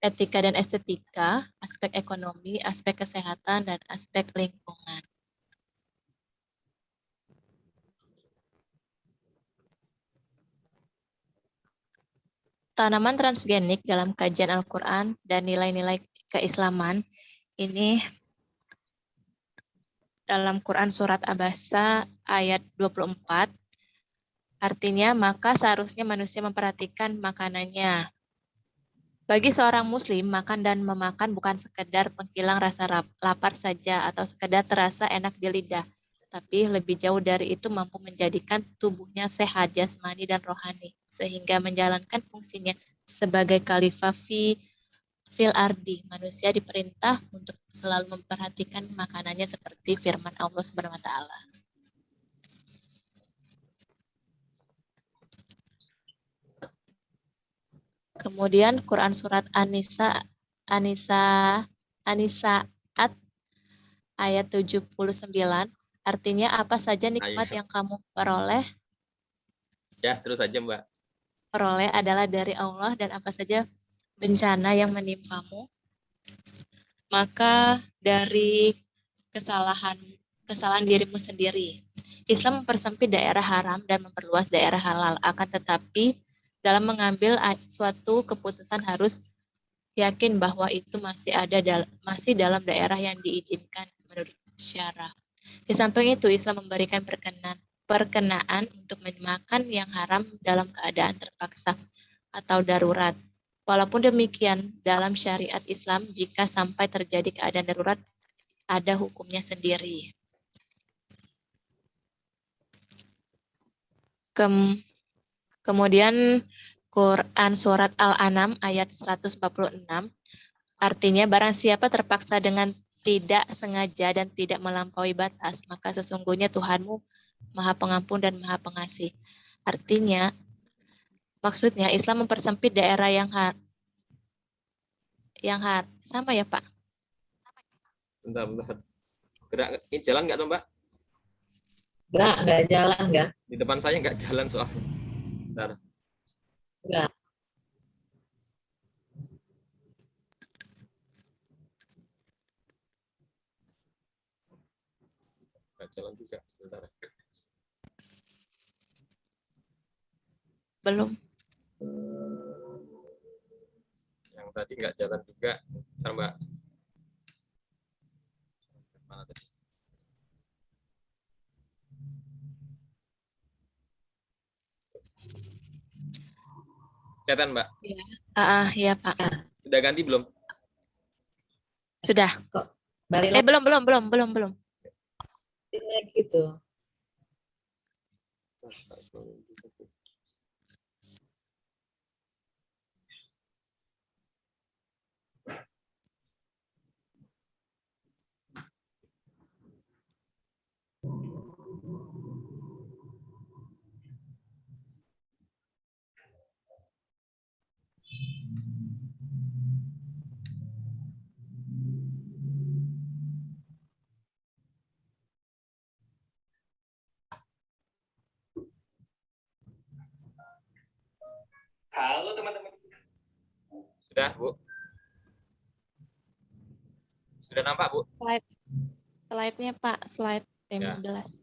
[SPEAKER 8] etika dan estetika, aspek ekonomi, aspek kesehatan, dan aspek lingkungan. Tanaman transgenik dalam kajian Al-Quran dan nilai-nilai keislaman ini dalam Quran Surat Abasa ayat 24, artinya maka seharusnya manusia memperhatikan makanannya. Bagi seorang muslim, makan dan memakan bukan sekedar penghilang rasa lapar saja atau sekedar terasa enak di lidah, tapi lebih jauh dari itu mampu menjadikan tubuhnya sehat jasmani dan rohani, sehingga menjalankan fungsinya sebagai khalifah fil ardi. Manusia diperintah untuk selalu memperhatikan makanannya seperti firman Allah Subhanahu wa taala. Kemudian Quran surat An-Nisaat ayat 79, artinya apa saja nikmat
[SPEAKER 2] Ayat.
[SPEAKER 8] yang kamu peroleh
[SPEAKER 2] Ya, terus aja Mbak.
[SPEAKER 8] adalah dari Allah, dan apa saja bencana yang menimpamu, maka dari kesalahan dirimu sendiri. Islam mempersempit daerah haram dan memperluas daerah halal, akan tetapi dalam mengambil suatu keputusan harus yakin bahwa itu masih dalam daerah yang diizinkan menurut syara. Di samping itu, Islam memberikan perkenaan untuk makan yang haram dalam keadaan terpaksa atau darurat. Walaupun demikian, dalam syariat Islam, jika sampai terjadi keadaan darurat, ada hukumnya sendiri. Kemudian Quran Surat Al-An'am ayat 146, artinya barang siapa terpaksa dengan tidak sengaja dan tidak melampaui batas, maka sesungguhnya Tuhanmu Maha Pengampun dan Maha Pengasih. Artinya, maksudnya Islam mempersempit daerah yang sama ya Pak?
[SPEAKER 2] Bentar. Gerak, ini jalan nggak tuh Mbak?
[SPEAKER 4] Enggak jalan enggak.
[SPEAKER 2] Di depan saya nggak jalan soalnya. Bentar.
[SPEAKER 4] Enggak.
[SPEAKER 2] Nggak jalan juga. Bentar.
[SPEAKER 8] Belum.
[SPEAKER 2] Yang tadi nggak jalan juga. Bentar Mbak. Mana tadi? Kelihatan Mbak?
[SPEAKER 8] Iya Pak.
[SPEAKER 2] Sudah ganti belum?
[SPEAKER 8] Sudah.
[SPEAKER 4] Balik
[SPEAKER 8] Belum.
[SPEAKER 4] lagi gitu.
[SPEAKER 2] Halo teman-teman. Sudah Bu? Sudah nampak Bu?
[SPEAKER 8] Slide-nya Pak, slide 15.
[SPEAKER 2] Ya.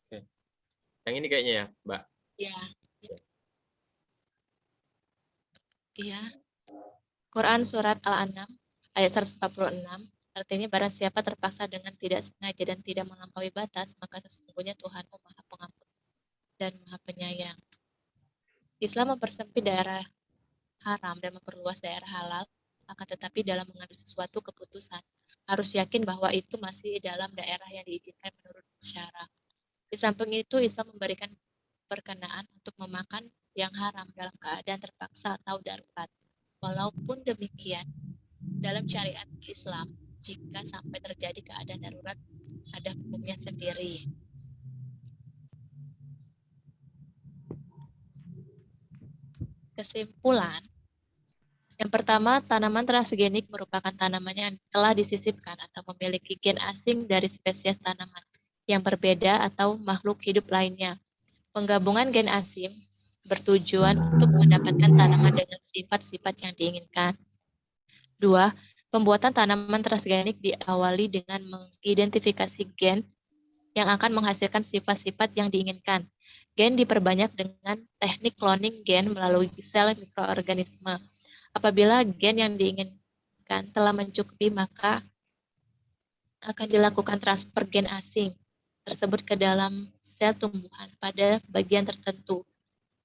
[SPEAKER 2] Oke. Yang ini kayaknya ya, Mbak.
[SPEAKER 8] Iya. Iya. Quran Surat Al-An'am ayat 146, artinya barang siapa terpaksa dengan tidak sengaja dan tidak melampaui batas, maka sesungguhnya Tuhanmu Maha Pengampun dan Maha Penyayang. Islam mempersempit daerah haram dan memperluas daerah halal, akan tetapi dalam mengambil sesuatu keputusan harus yakin bahwa itu masih dalam daerah yang diizinkan menurut syara. Di samping itu, Islam memberikan perkenaan untuk memakan yang haram dalam keadaan terpaksa atau darurat. Walaupun demikian, dalam syariat Islam, jika sampai terjadi keadaan darurat, ada hukumnya sendiri. Kesimpulan, Yang pertama, tanaman transgenik merupakan tanaman yang telah disisipkan atau memiliki gen asing dari spesies tanaman yang berbeda atau makhluk hidup lainnya. Penggabungan gen asing bertujuan untuk mendapatkan tanaman dengan sifat-sifat yang diinginkan. 2. Pembuatan tanaman transgenik diawali dengan mengidentifikasi gen yang akan menghasilkan sifat-sifat yang diinginkan. Gen diperbanyak dengan teknik cloning gen melalui sel mikroorganisme. Apabila gen yang diinginkan telah mencukupi, maka akan dilakukan transfer gen asing tersebut ke dalam sel tumbuhan pada bagian tertentu.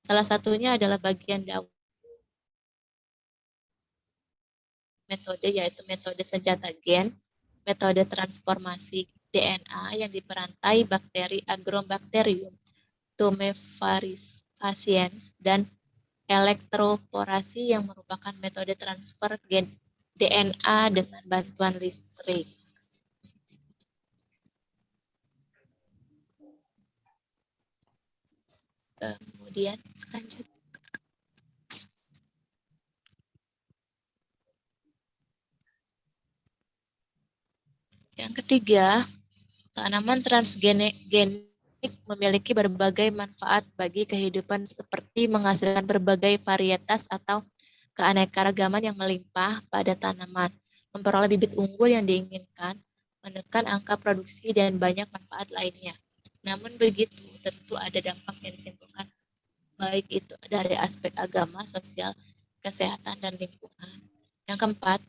[SPEAKER 8] Salah satunya adalah bagian daun. Metode yaitu metode senjata gen, metode transformasi DNA yang diperantai bakteri Agrobacterium tumefaciens dan elektroporasi yang merupakan metode transfer gen DNA dengan bantuan listrik. Kemudian lanjut. Yang ketiga, tanaman transgenik memiliki berbagai manfaat bagi kehidupan seperti menghasilkan berbagai varietas atau keanekaragaman yang melimpah pada tanaman, memperoleh bibit unggul yang diinginkan, menekan angka produksi, dan banyak manfaat lainnya. Namun begitu, tentu ada dampak yang ditimbulkan, baik itu dari aspek agama, sosial, kesehatan, dan lingkungan. Yang keempat,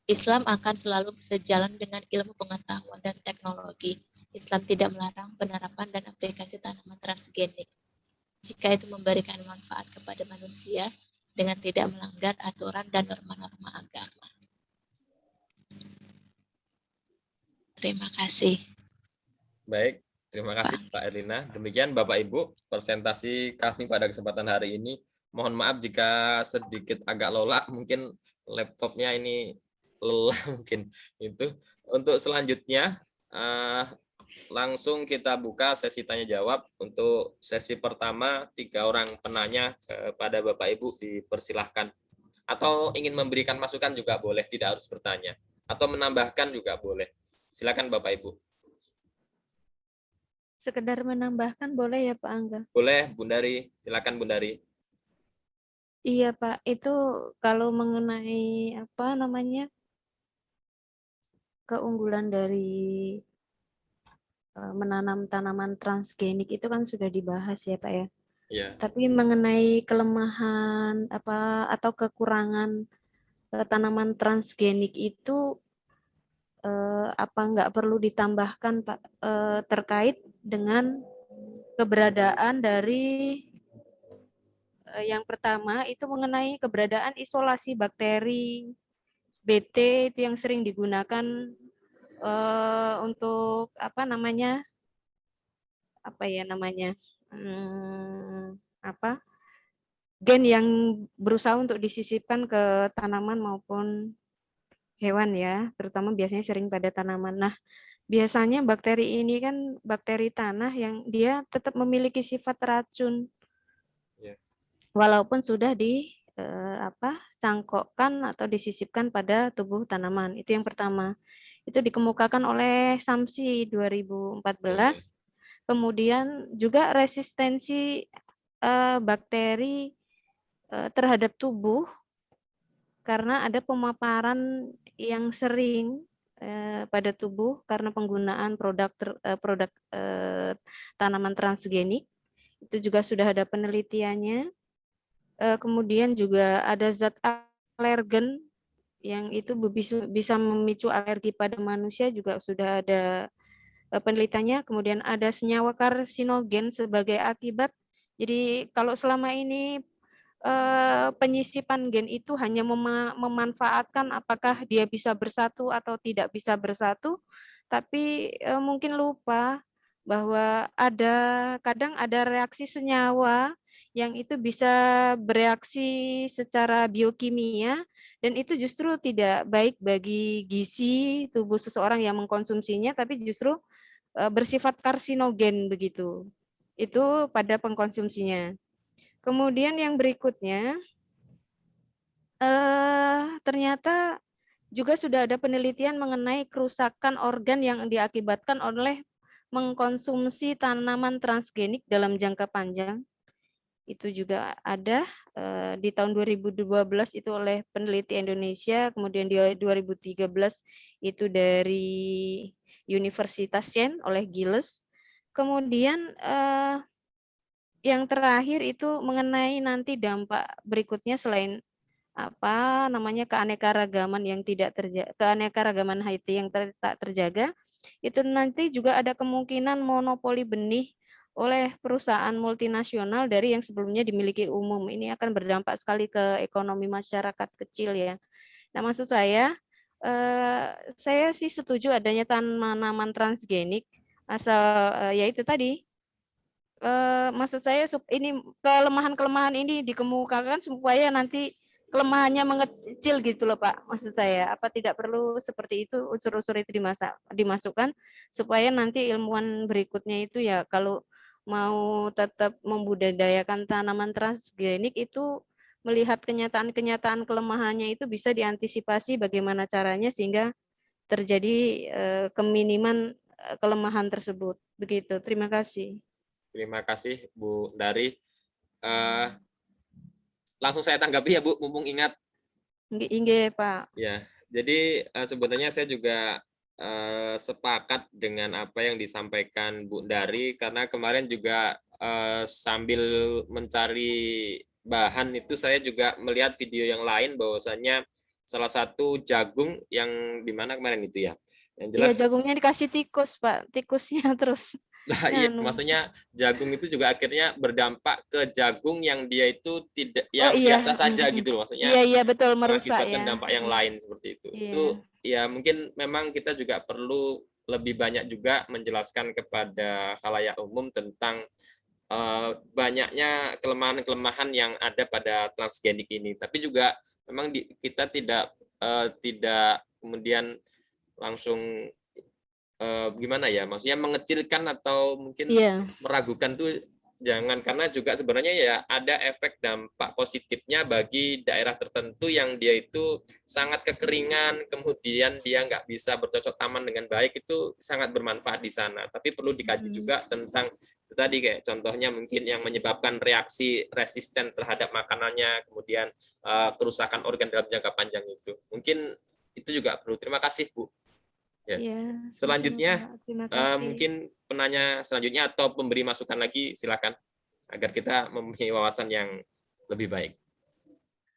[SPEAKER 8] Islam akan selalu sejalan dengan ilmu pengetahuan dan teknologi. Islam tidak melarang penerapan dan aplikasi tanaman transgenik jika itu memberikan manfaat kepada manusia dengan tidak melanggar aturan dan norma-norma agama. Terima kasih.
[SPEAKER 2] Baik, terima kasih Pak Erlina. Demikian Bapak Ibu, presentasi kami pada kesempatan hari ini. Mohon maaf jika sedikit agak lelah, mungkin laptopnya ini lelah mungkin itu. Untuk selanjutnya, langsung kita buka sesi tanya jawab. Untuk sesi pertama, 3 orang penanya kepada Bapak Ibu dipersilahkan. Atau ingin memberikan masukan juga boleh, tidak harus bertanya. Atau menambahkan juga boleh. Silakan Bapak Ibu.
[SPEAKER 3] Sekedar menambahkan boleh ya Pak Angga?
[SPEAKER 2] Boleh, Bundari. Silakan Bundari.
[SPEAKER 3] Iya Pak, itu kalau mengenai apa namanya keunggulan dari menanam tanaman transgenik itu kan sudah dibahas ya Pak ya.
[SPEAKER 2] Ya.
[SPEAKER 3] Tapi mengenai kelemahan apa atau kekurangan tanaman transgenik itu apa nggak perlu ditambahkan Pak terkait dengan keberadaan dari yang pertama itu mengenai keberadaan isolasi bakteri BT itu yang sering digunakan untuk apa namanya gen yang berusaha untuk disisipkan ke tanaman maupun hewan ya, terutama biasanya sering pada tanaman. Nah, biasanya bakteri ini kan bakteri tanah yang dia tetap memiliki sifat racun. Walaupun sudah cangkokkan atau disisipkan pada tubuh tanaman. Itu yang pertama. Itu dikemukakan oleh Samsi 2014. Kemudian juga resistensi bakteri terhadap tubuh karena ada pemaparan yang sering pada tubuh karena penggunaan produk tanaman transgenik. Itu juga sudah ada penelitiannya. Kemudian juga ada zat alergen yang itu bisa memicu alergi pada manusia, juga sudah ada penelitiannya. Kemudian ada senyawa karsinogen sebagai akibat. Jadi kalau selama ini penyisipan gen itu hanya memanfaatkan apakah dia bisa bersatu atau tidak bisa bersatu, tapi mungkin lupa bahwa kadang ada reaksi senyawa yang itu bisa bereaksi secara biokimia dan itu justru tidak baik bagi gizi tubuh seseorang yang mengkonsumsinya, tapi justru bersifat karsinogen begitu. Itu pada pengkonsumsinya. Kemudian yang berikutnya Ternyata juga sudah ada penelitian mengenai kerusakan organ yang diakibatkan oleh mengkonsumsi tanaman transgenik dalam jangka panjang. Itu juga ada di tahun 2012 itu oleh peneliti Indonesia, kemudian di 2013 itu dari Universitas Yen oleh Giles. Kemudian yang terakhir itu mengenai nanti dampak berikutnya selain keanekaragaman yang tidak terjaga, keanekaragaman hayati yang tak terjaga, itu nanti juga ada kemungkinan monopoli benih oleh perusahaan multinasional dari yang sebelumnya dimiliki umum. Ini akan berdampak sekali ke ekonomi masyarakat kecil ya. Nah, maksud saya sih setuju adanya tanaman transgenik asal ya itu tadi. Maksud saya ini kelemahan-kelemahan ini dikemukakan supaya nanti kelemahannya mengecil gitu loh Pak. Maksud saya, apa tidak perlu seperti itu unsur-unsur itu dimasukkan supaya nanti ilmuwan berikutnya itu ya kalau mau tetap membudidayakan tanaman transgenik itu melihat kenyataan-kenyataan kelemahannya itu bisa diantisipasi bagaimana caranya sehingga terjadi keminiman kelemahan tersebut. Begitu. Terima kasih.
[SPEAKER 2] Terima kasih Bu Dari. Langsung saya tanggapi ya Bu, mumpung ingat.
[SPEAKER 3] Inge Pak.
[SPEAKER 2] Ya, jadi sebenarnya saya juga sepakat dengan apa yang disampaikan Bu Dari, karena kemarin juga sambil mencari bahan itu saya juga melihat video yang lain bahwasannya salah satu jagung yang di mana kemarin itu ya. Yang jelas
[SPEAKER 3] iya, jagungnya dikasih tikus Pak, tikusnya terus.
[SPEAKER 2] Nah, iya, maksudnya jagung itu juga akhirnya berdampak ke jagung yang dia itu tidak yang biasa saja gitu loh, maksudnya.
[SPEAKER 3] Iya betul, merusak
[SPEAKER 2] mengakibatkan
[SPEAKER 3] ya.
[SPEAKER 2] dampak yang lain seperti itu.
[SPEAKER 3] Iya.
[SPEAKER 2] Itu ya mungkin memang kita juga perlu lebih banyak juga menjelaskan kepada khalayak umum tentang banyaknya kelemahan-kelemahan yang ada pada transgenik ini. Tapi juga memang kita tidak kemudian langsung gimana ya, maksudnya mengecilkan atau mungkin meragukan tuh jangan, karena juga sebenarnya ya ada efek dampak positifnya bagi daerah tertentu yang dia itu sangat kekeringan, kemudian dia nggak bisa bercocok tanam dengan baik, itu sangat bermanfaat di sana. Tapi perlu dikaji juga tentang itu tadi, kayak contohnya mungkin yang menyebabkan reaksi resisten terhadap makanannya, kemudian kerusakan organ dalam jangka panjang itu. Mungkin itu juga perlu. Terima kasih Bu. Ya. Selanjutnya mungkin penanya selanjutnya atau pemberi masukan lagi silakan agar kita mempunyai wawasan yang lebih baik.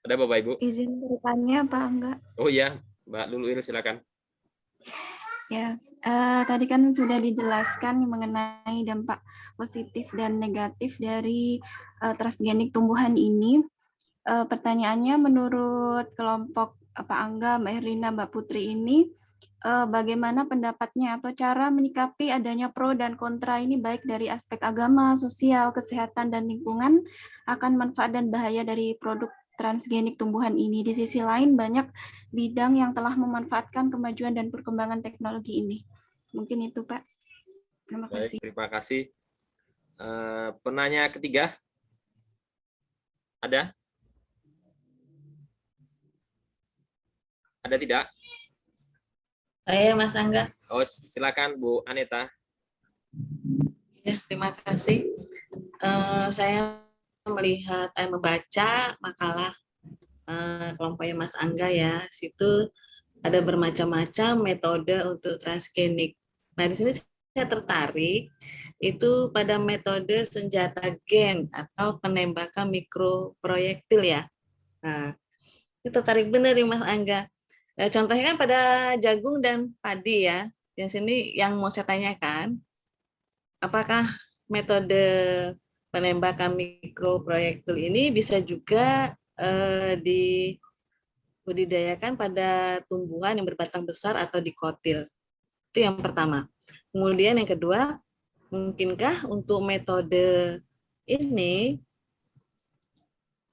[SPEAKER 2] Ada Bapak Ibu?
[SPEAKER 9] Izin bertanya Pak Angga.
[SPEAKER 2] Oh iya, Mbak Luluil silakan.
[SPEAKER 9] Ya, tadi kan sudah dijelaskan mengenai dampak positif dan negatif dari transgenik tumbuhan ini. Pertanyaannya menurut kelompok Pak Angga, Mbak Herlina, Mbak Putri ini, bagaimana pendapatnya atau cara menyikapi adanya pro dan kontra ini baik dari aspek agama, sosial, kesehatan, dan lingkungan akan manfaat dan bahaya dari produk transgenik tumbuhan ini. Di sisi lain banyak bidang yang telah memanfaatkan kemajuan dan perkembangan teknologi ini. Mungkin itu Pak. Terima kasih.
[SPEAKER 2] Baik, terima kasih. Penanya ketiga. Ada? Ada tidak?
[SPEAKER 4] Saya Mas Angga.
[SPEAKER 2] Oh, silakan Bu Aneta.
[SPEAKER 4] Ya, terima kasih. Saya membaca makalah kelompoknya Mas Angga ya. Situ ada bermacam-macam metode untuk transgenik. Nah, di sini saya tertarik itu pada metode senjata gen atau penembakan mikroproyektil ya. Nah, itu tertarik benar nih Mas Angga. Contohnya kan pada jagung dan padi ya. Yang sini yang mau saya tanyakan, apakah metode penembakan mikroproyektil ini bisa juga dibudidayakan pada tumbuhan yang berbatang besar atau dikotil? Itu yang pertama. Kemudian yang kedua, mungkinkah untuk metode ini,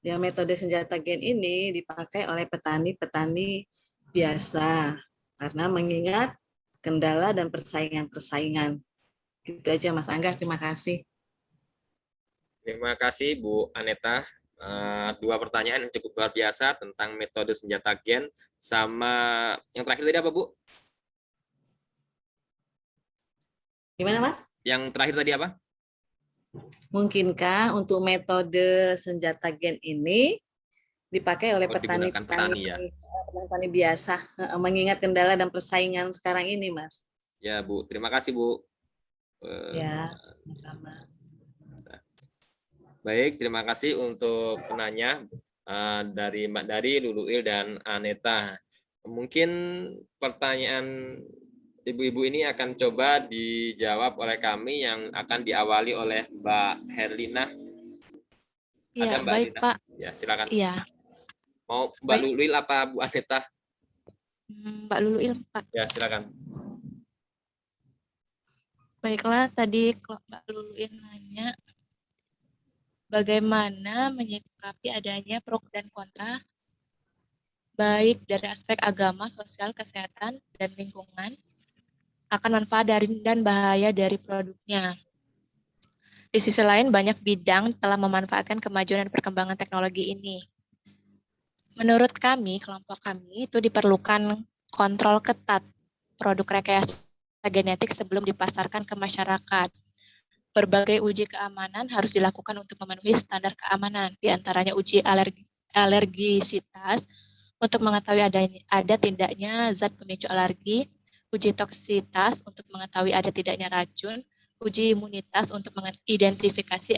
[SPEAKER 4] ya metode senjata gen ini dipakai oleh petani-petani biasa, karena mengingat kendala dan persaingan-persaingan. Itu aja Mas Angga, terima kasih.
[SPEAKER 2] Terima kasih Bu Aneta. Dua pertanyaan yang cukup luar biasa tentang metode senjata gen, sama yang terakhir tadi apa, Bu?
[SPEAKER 4] Gimana, Mas?
[SPEAKER 2] Yang terakhir tadi apa?
[SPEAKER 4] Mungkinkah untuk metode senjata gen ini dipakai oleh
[SPEAKER 2] Digunakan petani ya.
[SPEAKER 4] petani biasa, mengingat kendala dan persaingan sekarang ini, Mas?
[SPEAKER 2] Ya, Bu. Terima kasih, Bu.
[SPEAKER 4] Ya, sama.
[SPEAKER 2] Baik, terima kasih untuk penanya dari Mbak Dari, Luluil, dan Aneta. Mungkin pertanyaan ibu-ibu ini akan coba dijawab oleh kami, yang akan diawali oleh Mbak Herlina.
[SPEAKER 8] Iya,
[SPEAKER 2] Ada Mbak
[SPEAKER 8] baik
[SPEAKER 2] Herlina?
[SPEAKER 8] Pak.
[SPEAKER 2] Ya, silakan.
[SPEAKER 8] Iya.
[SPEAKER 2] Mau Mbak
[SPEAKER 8] Baik.
[SPEAKER 2] Luluil apa Bu Aneta?
[SPEAKER 8] Mbak Luluil, Pak.
[SPEAKER 2] Ya, silakan.
[SPEAKER 8] Baiklah, tadi Mbak Luluil nanya bagaimana menyikapi adanya pro dan kontra, baik dari aspek agama, sosial, kesehatan, dan lingkungan, akan manfaat dan bahaya dari produknya. Di sisi lain, banyak bidang telah memanfaatkan kemajuan dan perkembangan teknologi ini. Menurut kami, kelompok kami, itu diperlukan kontrol ketat produk rekayasa genetik sebelum dipasarkan ke masyarakat. Berbagai uji keamanan harus dilakukan untuk memenuhi standar keamanan, diantaranya uji alergisitas untuk mengetahui ada tidaknya zat pemicu alergi, uji toksitas untuk mengetahui ada tidaknya racun, uji imunitas untuk mengidentifikasi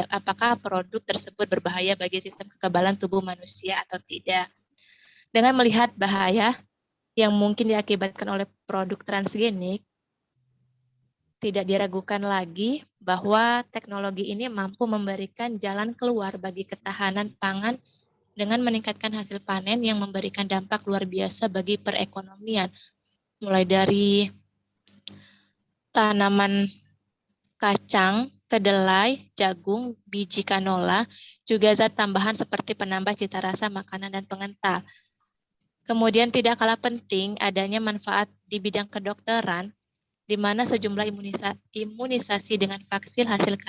[SPEAKER 8] apakah produk tersebut berbahaya bagi sistem kekebalan tubuh manusia atau tidak. Dengan melihat bahaya yang mungkin diakibatkan oleh produk transgenik, tidak diragukan lagi bahwa teknologi ini mampu memberikan jalan keluar bagi ketahanan pangan dengan meningkatkan hasil panen yang memberikan dampak luar biasa bagi perekonomian, mulai dari tanaman kacang, kedelai, jagung, biji kanola, juga zat tambahan seperti penambah cita rasa makanan dan pengental. Kemudian tidak kalah penting adanya manfaat di bidang kedokteran, di mana sejumlah imunisasi dengan vaksin hasil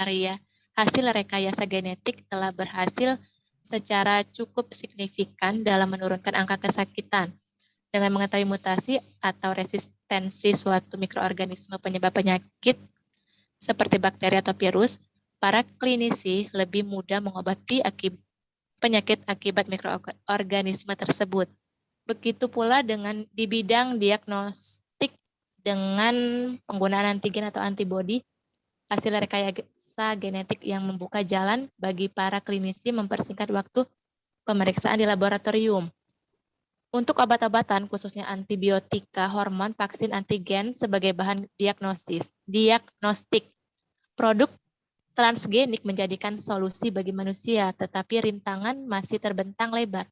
[SPEAKER 8] rekayasa genetik telah berhasil secara cukup signifikan dalam menurunkan angka kesakitan. Dengan mengetahui mutasi atau resistensi suatu mikroorganisme penyebab penyakit seperti bakteri atau virus, para klinisi lebih mudah mengobati penyakit akibat mikroorganisme tersebut. Begitu pula dengan di bidang diagnostik dengan penggunaan antigen atau antibodi, hasil rekayasa genetik yang membuka jalan bagi para klinisi mempersingkat waktu pemeriksaan di laboratorium. Untuk obat-obatan, khususnya antibiotika, hormon, vaksin, antigen sebagai bahan diagnostik, produk transgenik menjadikan solusi bagi manusia, tetapi rintangan masih terbentang lebar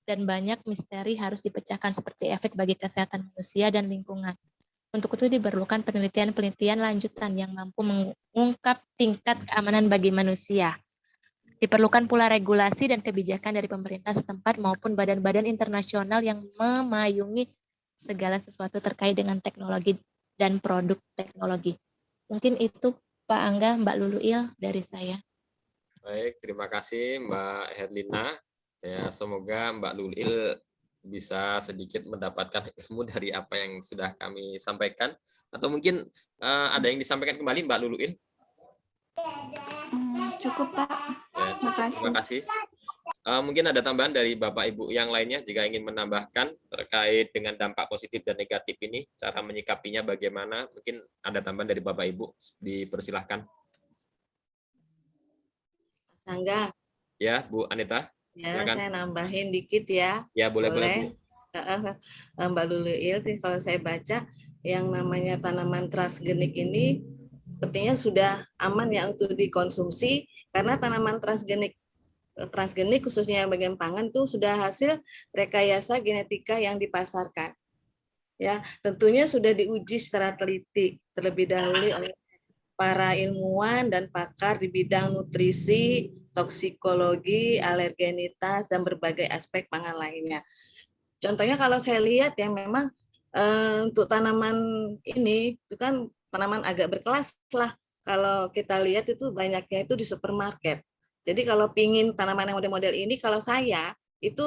[SPEAKER 8] dan banyak misteri harus dipecahkan seperti efek bagi kesehatan manusia dan lingkungan. Untuk itu diperlukan penelitian-penelitian lanjutan yang mampu mengungkap tingkat keamanan bagi manusia. Diperlukan pula regulasi dan kebijakan dari pemerintah setempat maupun badan-badan internasional yang memayungi segala sesuatu terkait dengan teknologi dan produk teknologi. Mungkin itu Pak Angga, Mbak Luluil dari saya.
[SPEAKER 2] Baik, terima kasih Mbak Herlina. Ya, semoga Mbak Luluil bisa sedikit mendapatkan ilmu dari apa yang sudah kami sampaikan. Atau mungkin ada yang disampaikan kembali Mbak Luluil?
[SPEAKER 9] Cukup Pak.
[SPEAKER 2] Ya, terima kasih. Mungkin ada tambahan dari Bapak Ibu yang lainnya jika ingin menambahkan terkait dengan dampak positif dan negatif ini, cara menyikapinya bagaimana? Mungkin ada tambahan dari Bapak Ibu, dipersilahkan.
[SPEAKER 4] Angga.
[SPEAKER 2] Ya, Bu Aneta.
[SPEAKER 4] Ya,
[SPEAKER 2] silakan.
[SPEAKER 4] Saya nambahin dikit ya.
[SPEAKER 2] Ya, boleh Bu.
[SPEAKER 4] Mbak Luluil, kalau saya baca yang namanya tanaman transgenik ini sepertinya sudah aman ya untuk dikonsumsi, karena tanaman transgenik khususnya bagian pangan itu sudah hasil rekayasa genetika yang dipasarkan. Ya, tentunya sudah diuji secara teliti terlebih dahulu oleh para ilmuwan dan pakar di bidang nutrisi, toksikologi, alergenitas, dan berbagai aspek pangan lainnya. Contohnya kalau saya lihat ya memang untuk tanaman ini itu kan tanaman agak berkelas lah. Kalau kita lihat itu banyaknya itu di supermarket. Jadi kalau pingin tanaman yang model-model ini, kalau saya itu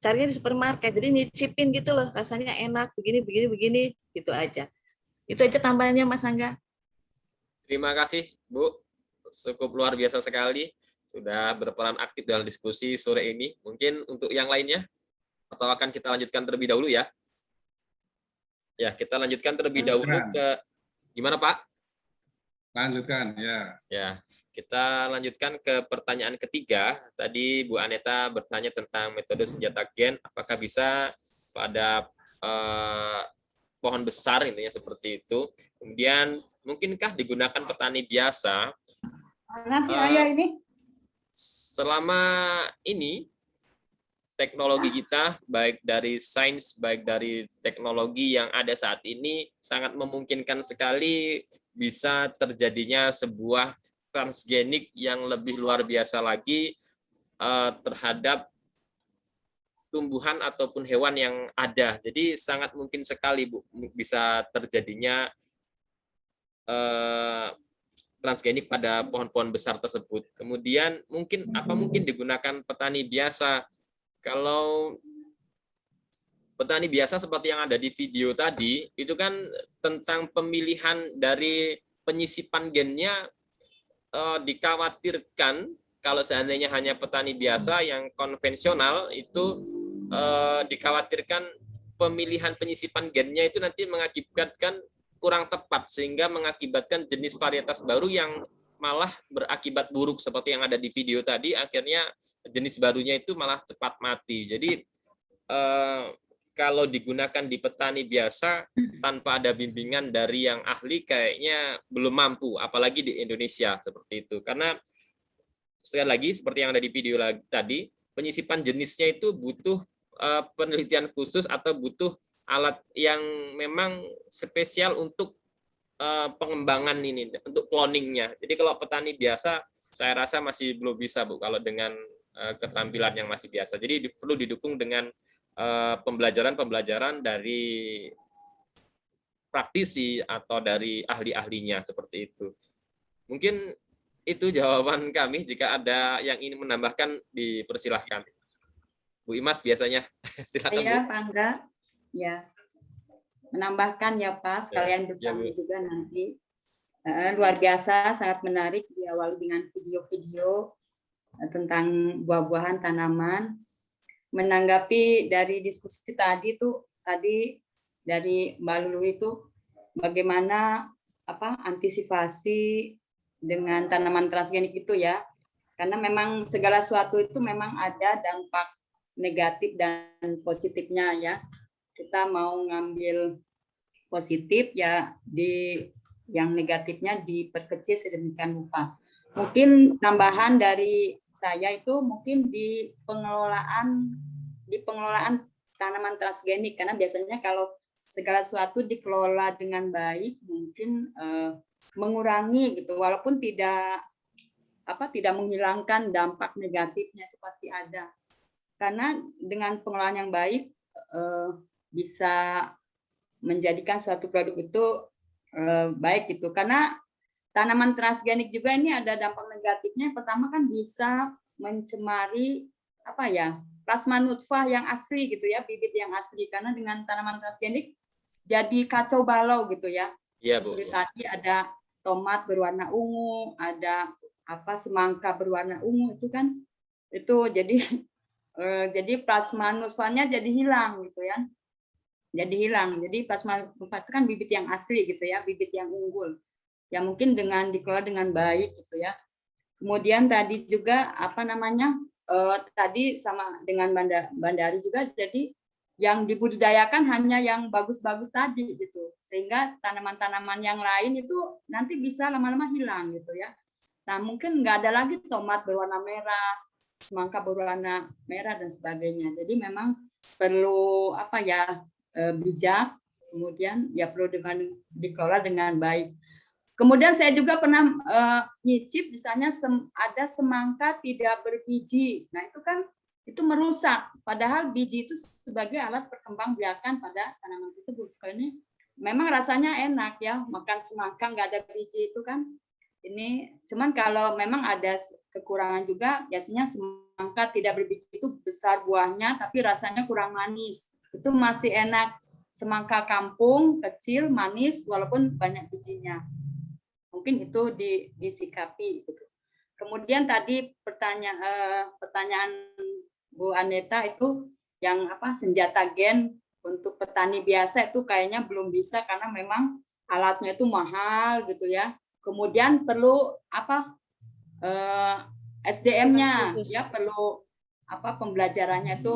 [SPEAKER 4] carinya di supermarket. Jadi nyicipin gitu loh, rasanya enak, begini, gitu aja. Itu aja tambahannya Mas Angga.
[SPEAKER 2] Terima kasih, Bu. Cukup luar biasa sekali. Sudah berperan aktif dalam diskusi sore ini. Mungkin untuk yang lainnya, atau akan kita lanjutkan terlebih dahulu ya? Ya, kita lanjutkan terlebih dahulu ke... Gimana, Pak?
[SPEAKER 1] Lanjutkan, ya.
[SPEAKER 2] Ya, kita lanjutkan ke pertanyaan ketiga. Tadi Bu Aneta bertanya tentang metode senjata gen, apakah bisa pada pohon besar, intinya seperti itu. Kemudian, mungkinkah digunakan petani biasa?
[SPEAKER 10] Mana sih ayah ini?
[SPEAKER 2] Selama ini, teknologi kita, baik dari sains, baik dari teknologi yang ada saat ini, sangat memungkinkan sekali bisa terjadinya sebuah transgenik yang lebih luar biasa lagi terhadap tumbuhan ataupun hewan yang ada. Jadi sangat mungkin sekali, Bu, bisa terjadinya transgenik pada pohon-pohon besar tersebut. Kemudian mungkin digunakan petani biasa. Kalau petani biasa seperti yang ada di video tadi, itu kan tentang pemilihan dari penyisipan gennya, dikhawatirkan kalau seandainya hanya petani biasa yang konvensional itu dikhawatirkan pemilihan penyisipan gennya itu nanti mengakibatkan kurang tepat, sehingga mengakibatkan jenis varietas baru yang malah berakibat buruk seperti yang ada di video tadi. Akhirnya jenis barunya itu malah cepat mati. Jadi kalau digunakan di petani biasa tanpa ada bimbingan dari yang ahli, kayaknya belum mampu, apalagi di Indonesia seperti itu. Karena sekali lagi seperti yang ada di video tadi, penyisipan jenisnya itu butuh penelitian khusus atau butuh alat yang memang spesial untuk pengembangan ini, untuk cloningnya. Jadi kalau petani biasa, saya rasa masih belum bisa, Bu, kalau dengan keterampilan yang masih biasa. Jadi perlu didukung dengan pembelajaran dari praktisi atau dari ahli-ahlinya seperti itu. Mungkin itu jawaban kami. Jika ada yang ingin menambahkan, dipersilahkan. Bu Imas biasanya, silakan.
[SPEAKER 10] Iya,
[SPEAKER 2] Bu.
[SPEAKER 10] Pak Angga. Ya, menambahkan ya Pak, sekalian berbagi juga nanti. Luar biasa, sangat menarik, diawali dengan video-video tentang buah-buahan, tanaman. Menanggapi dari diskusi tadi dari Mbak Lulu itu, bagaimana antisipasi dengan tanaman transgenik itu ya, karena memang segala sesuatu itu memang ada dampak negatif dan positifnya ya. Kita mau ngambil positif ya, yang negatifnya diperkecil sedemikian rupa. Mungkin tambahan dari saya itu mungkin di pengelolaan tanaman transgenik, karena biasanya kalau segala sesuatu dikelola dengan baik mungkin mengurangi gitu, walaupun tidak menghilangkan dampak negatifnya, itu pasti ada. Karena dengan pengelolaan yang baik bisa menjadikan suatu produk itu baik gitu. Karena tanaman transgenik juga ini ada dampak negatifnya. Pertama kan bisa mencemari plasma nutfah yang asli gitu ya, bibit yang asli. Karena dengan tanaman transgenik jadi kacau balau gitu ya.
[SPEAKER 2] Iya, Bu.
[SPEAKER 10] Seperti tadi ada tomat berwarna ungu, ada semangka berwarna ungu, itu kan jadi plasma nutfahnya jadi hilang gitu ya. Jadi hilang. Jadi plasma nutfah itu kan bibit yang asli gitu ya, bibit yang unggul. Ya mungkin dengan dikelola dengan baik gitu ya. Kemudian tadi juga tadi sama dengan Bandari juga, jadi yang dibudidayakan hanya yang bagus-bagus tadi gitu. Sehingga tanaman-tanaman yang lain itu nanti bisa lama-lama hilang gitu ya. Nah, mungkin nggak ada lagi tomat berwarna merah, semangka berwarna merah dan sebagainya. Jadi memang perlu bijak, kemudian ya perlu dikelola dengan baik. Kemudian saya juga pernah nyicip, misalnya ada semangka tidak berbiji. Nah itu merusak. Padahal biji itu sebagai alat perkembangbiakan pada tanaman tersebut. Ini memang rasanya enak ya, makan semangka nggak ada biji itu kan. Ini cuman kalau memang ada kekurangan juga biasanya semangka tidak berbiji itu besar buahnya tapi rasanya kurang manis. Itu masih enak. Semangka kampung kecil manis walaupun banyak bijinya. Mungkin itu disikapi gitu. Kemudian tadi pertanyaan Bu Aneta itu yang senjata gen untuk petani biasa itu kayaknya belum bisa karena memang alatnya itu mahal gitu ya. Kemudian perlu SDM-nya ya, perlu pembelajarannya itu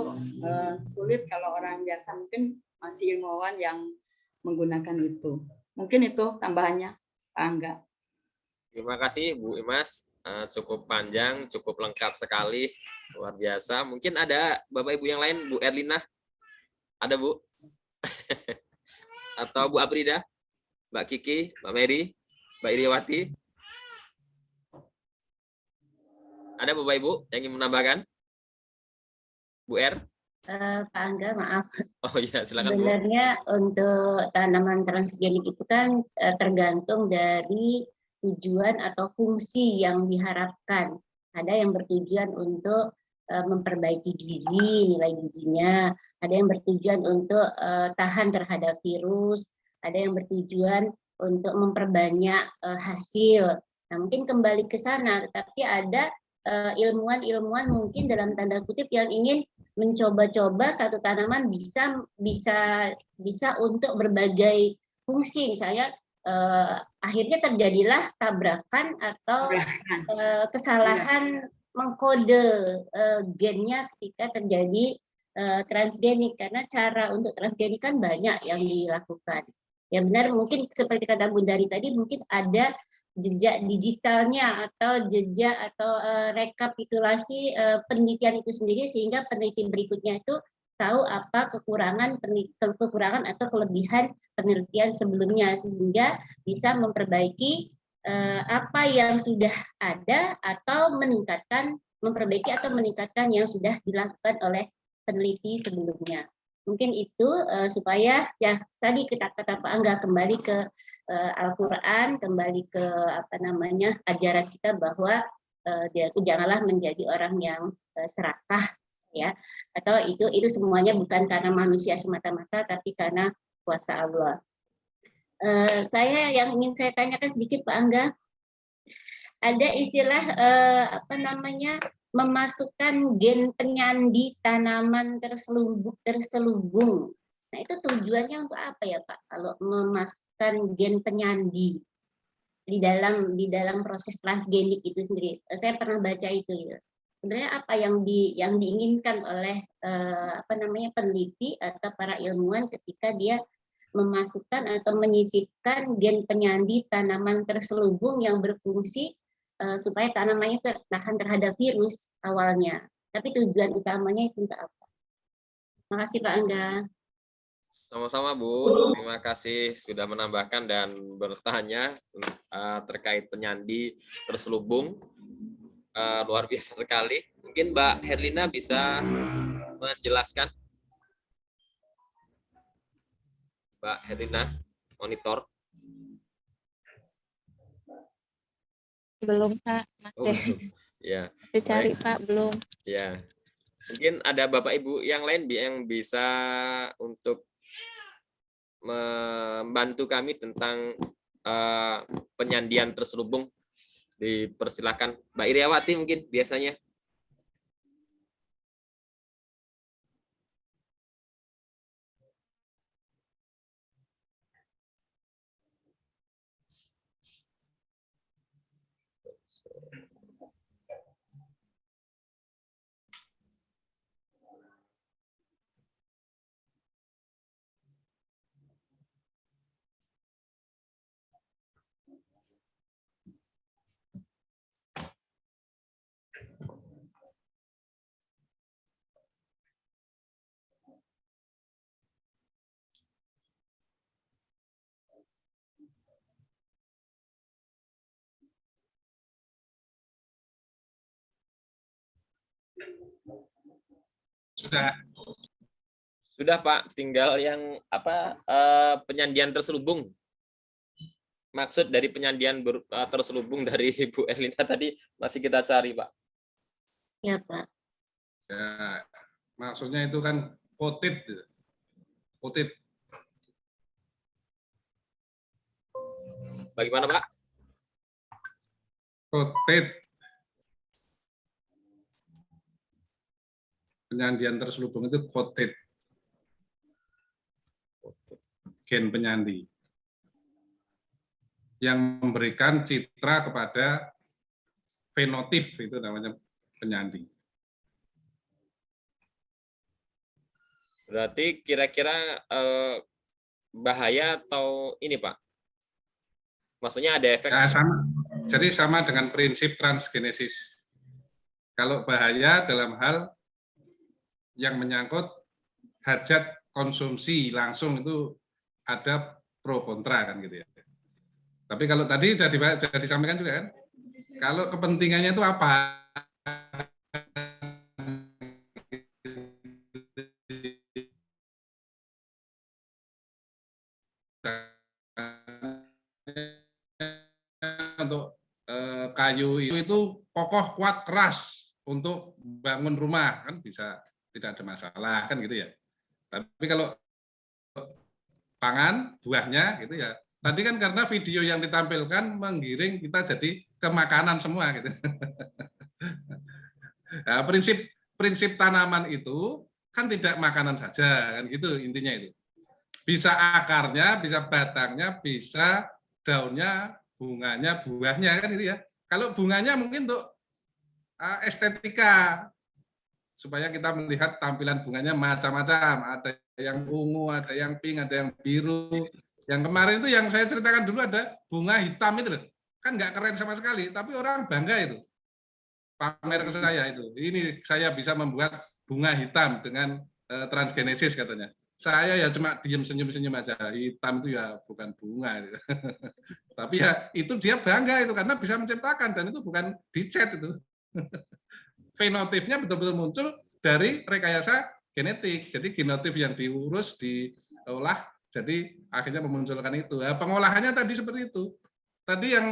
[SPEAKER 10] sulit kalau orang biasa, mungkin masih ilmuwan yang menggunakan itu. Mungkin itu tambahannya, Pak Angga.
[SPEAKER 2] Terima kasih Bu Imas, cukup panjang, cukup lengkap sekali, luar biasa. Mungkin ada Bapak Ibu yang lain, Bu Erlina, ada Bu? Atau Bu Aprida, Mbak Kiki, Mbak Mary, Mbak Iriawati? Ada Bapak Ibu yang ingin menambahkan? Bu R?
[SPEAKER 11] Pak Angga, maaf.
[SPEAKER 2] Oh iya, silakan Bu.
[SPEAKER 11] Sebenarnya untuk tanaman transgenik itu kan tergantung dari tujuan atau fungsi yang diharapkan. Ada yang bertujuan untuk memperbaiki gizi, nilai gizinya. Ada yang bertujuan untuk tahan terhadap virus. Ada yang bertujuan untuk memperbanyak hasil. Nah, mungkin kembali ke sana, tetapi ada ilmuwan-ilmuwan mungkin dalam tanda kutip yang ingin mencoba-coba satu tanaman bisa untuk berbagai fungsi, misalnya akhirnya terjadilah tabrakan atau kesalahan mengkode gennya ketika terjadi transgenik, karena cara untuk transgenik kan banyak yang dilakukan. Ya benar, mungkin seperti kata Bu Dari tadi, mungkin ada jejak digitalnya atau jejak atau rekapitulasi penelitian itu sendiri, sehingga peneliti berikutnya itu tahu apa kekurangan atau kelebihan penelitian sebelumnya, sehingga bisa memperbaiki apa yang sudah ada atau memperbaiki atau meningkatkan yang sudah dilakukan oleh peneliti sebelumnya. Mungkin itu supaya ya tadi kata Pak Angga, kembali ke Al-Quran, kembali ke ajaran kita bahwa janganlah menjadi orang yang serakah ya, atau itu semuanya bukan karena manusia semata-mata tapi karena kuasa Allah. Saya yang ingin saya tanyakan sedikit Pak Angga, ada istilah memasukkan gen penyandi tanaman terselubung. Nah, itu tujuannya untuk apa ya Pak? Kalau memasukkan gen penyandi di dalam proses transgenik itu sendiri, saya pernah baca itu. Ya. Sebenarnya apa yang diinginkan oleh peneliti atau para ilmuwan ketika dia memasukkan atau menyisipkan gen penyandi tanaman terselubung yang berfungsi supaya tanamannya tahan terhadap virus awalnya. Tapi tujuan utamanya itu untuk apa? Terima kasih Pak Angga.
[SPEAKER 2] Sama-sama Bu, terima kasih sudah menambahkan dan bertanya terkait penyandi terselubung. Luar biasa sekali. Mungkin Mbak Herlina bisa menjelaskan. Mbak Herlina, monitor.
[SPEAKER 8] Belum Pak, masih
[SPEAKER 2] ya.
[SPEAKER 8] dicari Pak, belum.
[SPEAKER 2] Ya, mungkin ada Bapak Ibu yang lain yang bisa untuk membantu kami tentang penyandian terselubung. Dipersilakan Mbak Iriawati mungkin biasanya. Sudah Pak, tinggal yang penyandian terselubung. maksud dari penyandian terselubung dari Bu Erlina tadi masih kita cari, Pak.
[SPEAKER 11] Ya, Pak.
[SPEAKER 1] Ya, maksudnya itu kan quoted. Quoted.
[SPEAKER 2] Bagaimana, Pak?
[SPEAKER 1] Quoted. Penyandian terselubung itu quoted. Gen penyandi. Yang memberikan citra kepada fenotip, itu namanya penyandi.
[SPEAKER 2] Berarti kira-kira bahaya atau ini, Pak? Maksudnya ada efek?
[SPEAKER 1] Ya, sama. Jadi sama dengan prinsip transgenesis. Kalau bahaya dalam hal yang menyangkut hajat konsumsi langsung itu ada pro kontra kan gitu ya. Tapi kalau tadi sudah disampaikan juga kan, kalau kepentingannya itu apa? Untuk kayu itu kokoh, kuat, keras untuk bangun rumah kan bisa, tidak ada masalah kan gitu ya. Tapi kalau pangan, buahnya gitu ya. Tadi kan karena video yang ditampilkan menggiring kita jadi ke makanan semua gitu. Nah, prinsip tanaman itu kan tidak makanan saja kan gitu intinya itu. Bisa akarnya, bisa batangnya, bisa daunnya, bunganya, buahnya kan gitu ya. Kalau bunganya mungkin untuk estetika supaya kita melihat tampilan bunganya macam-macam, ada yang ungu, ada yang pink, ada yang biru. Yang kemarin itu yang saya ceritakan dulu ada bunga hitam itu loh. Kan nggak keren sama sekali, tapi orang bangga itu. Pamer ke saya itu. Ini saya bisa membuat bunga hitam dengan transgenesis katanya. Saya ya cuma diem senyum-senyum aja. Hitam itu ya bukan bunga. Gitu. Tapi ya itu dia bangga itu karena bisa menciptakan dan itu bukan dicat itu. Fenotipnya betul-betul muncul dari rekayasa genetik. Jadi genotip yang diurus, diolah, jadi akhirnya memunculkan itu. Nah, pengolahannya tadi seperti itu. Tadi yang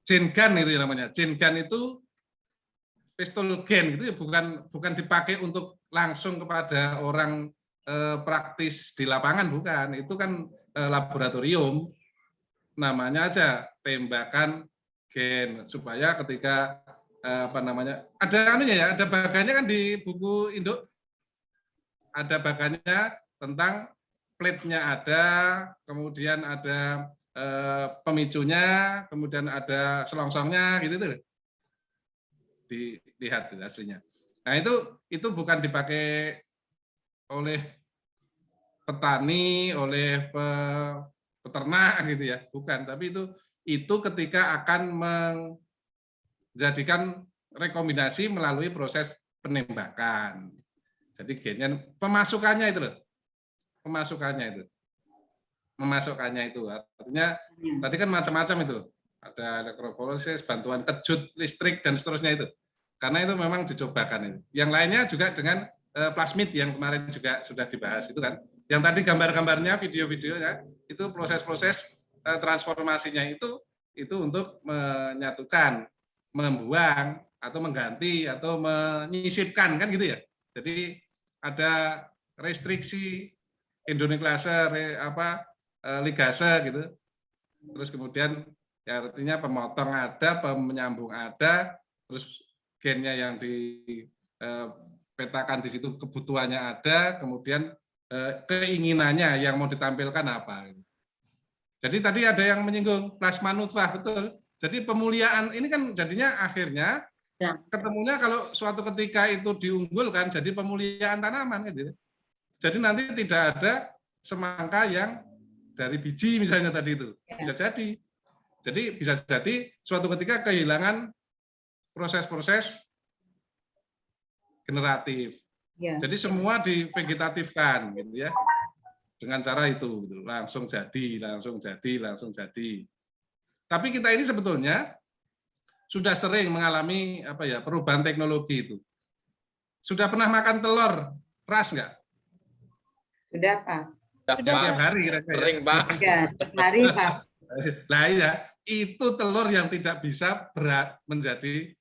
[SPEAKER 1] gene gun itu namanya. Gene gun itu pistol gen gitu ya, bukan dipakai untuk langsung kepada orang praktis di lapangan, bukan. Itu kan laboratorium. Namanya aja tembakan gen supaya ketika ada anunya ya, ada bagannya kan di buku induk, ada bagannya tentang plate-nya ada, kemudian ada pemicunya, kemudian ada selongsongnya gitu tuh. Dilihat aslinya. Nah, itu bukan dipakai oleh petani, oleh peternak gitu ya, bukan, tapi itu ketika akan menjadikan rekombinasi melalui proses penembakan. Jadi gennya pemasukannya itu loh. Memasukkannya itu artinya tadi kan macam-macam itu. Ada elektroforesis, bantuan kejut listrik dan seterusnya itu. Karena itu memang dicobakan itu. Yang lainnya juga dengan plasmid yang kemarin juga sudah dibahas itu kan. Yang tadi gambar-gambarnya, video-videonya itu proses-proses transformasinya itu untuk menyatukan, membuang atau mengganti atau menyisipkan kan gitu ya. Jadi ada restriksi endonuklease ligase gitu. Terus kemudian ya artinya pemotong ada, penyambung ada, terus gennya yang dipetakan di situ kebutuhannya ada, kemudian keinginannya yang mau ditampilkan apa. Jadi tadi ada yang menyinggung plasma nutfah, betul. Jadi pemuliaan ini kan jadinya akhirnya ketemunya kalau suatu ketika itu diunggulkan jadi pemuliaan tanaman gitu. Jadi nanti tidak ada semangka yang dari biji misalnya tadi itu. Bisa jadi. Jadi bisa jadi suatu ketika kehilangan proses-proses generatif. Jadi semua divegetatifkan gitu ya. Dengan cara itu gitu. Langsung jadi. Tapi kita ini sebetulnya sudah sering mengalami perubahan teknologi itu. Sudah pernah makan telur ras enggak?
[SPEAKER 10] Sudah, Pak.
[SPEAKER 2] Sudah,
[SPEAKER 1] Tiap hari kira-kira.
[SPEAKER 2] Sering, Pak.
[SPEAKER 10] Ya, hari, Pak.
[SPEAKER 1] Nah iya, itu telur yang tidak bisa menjadi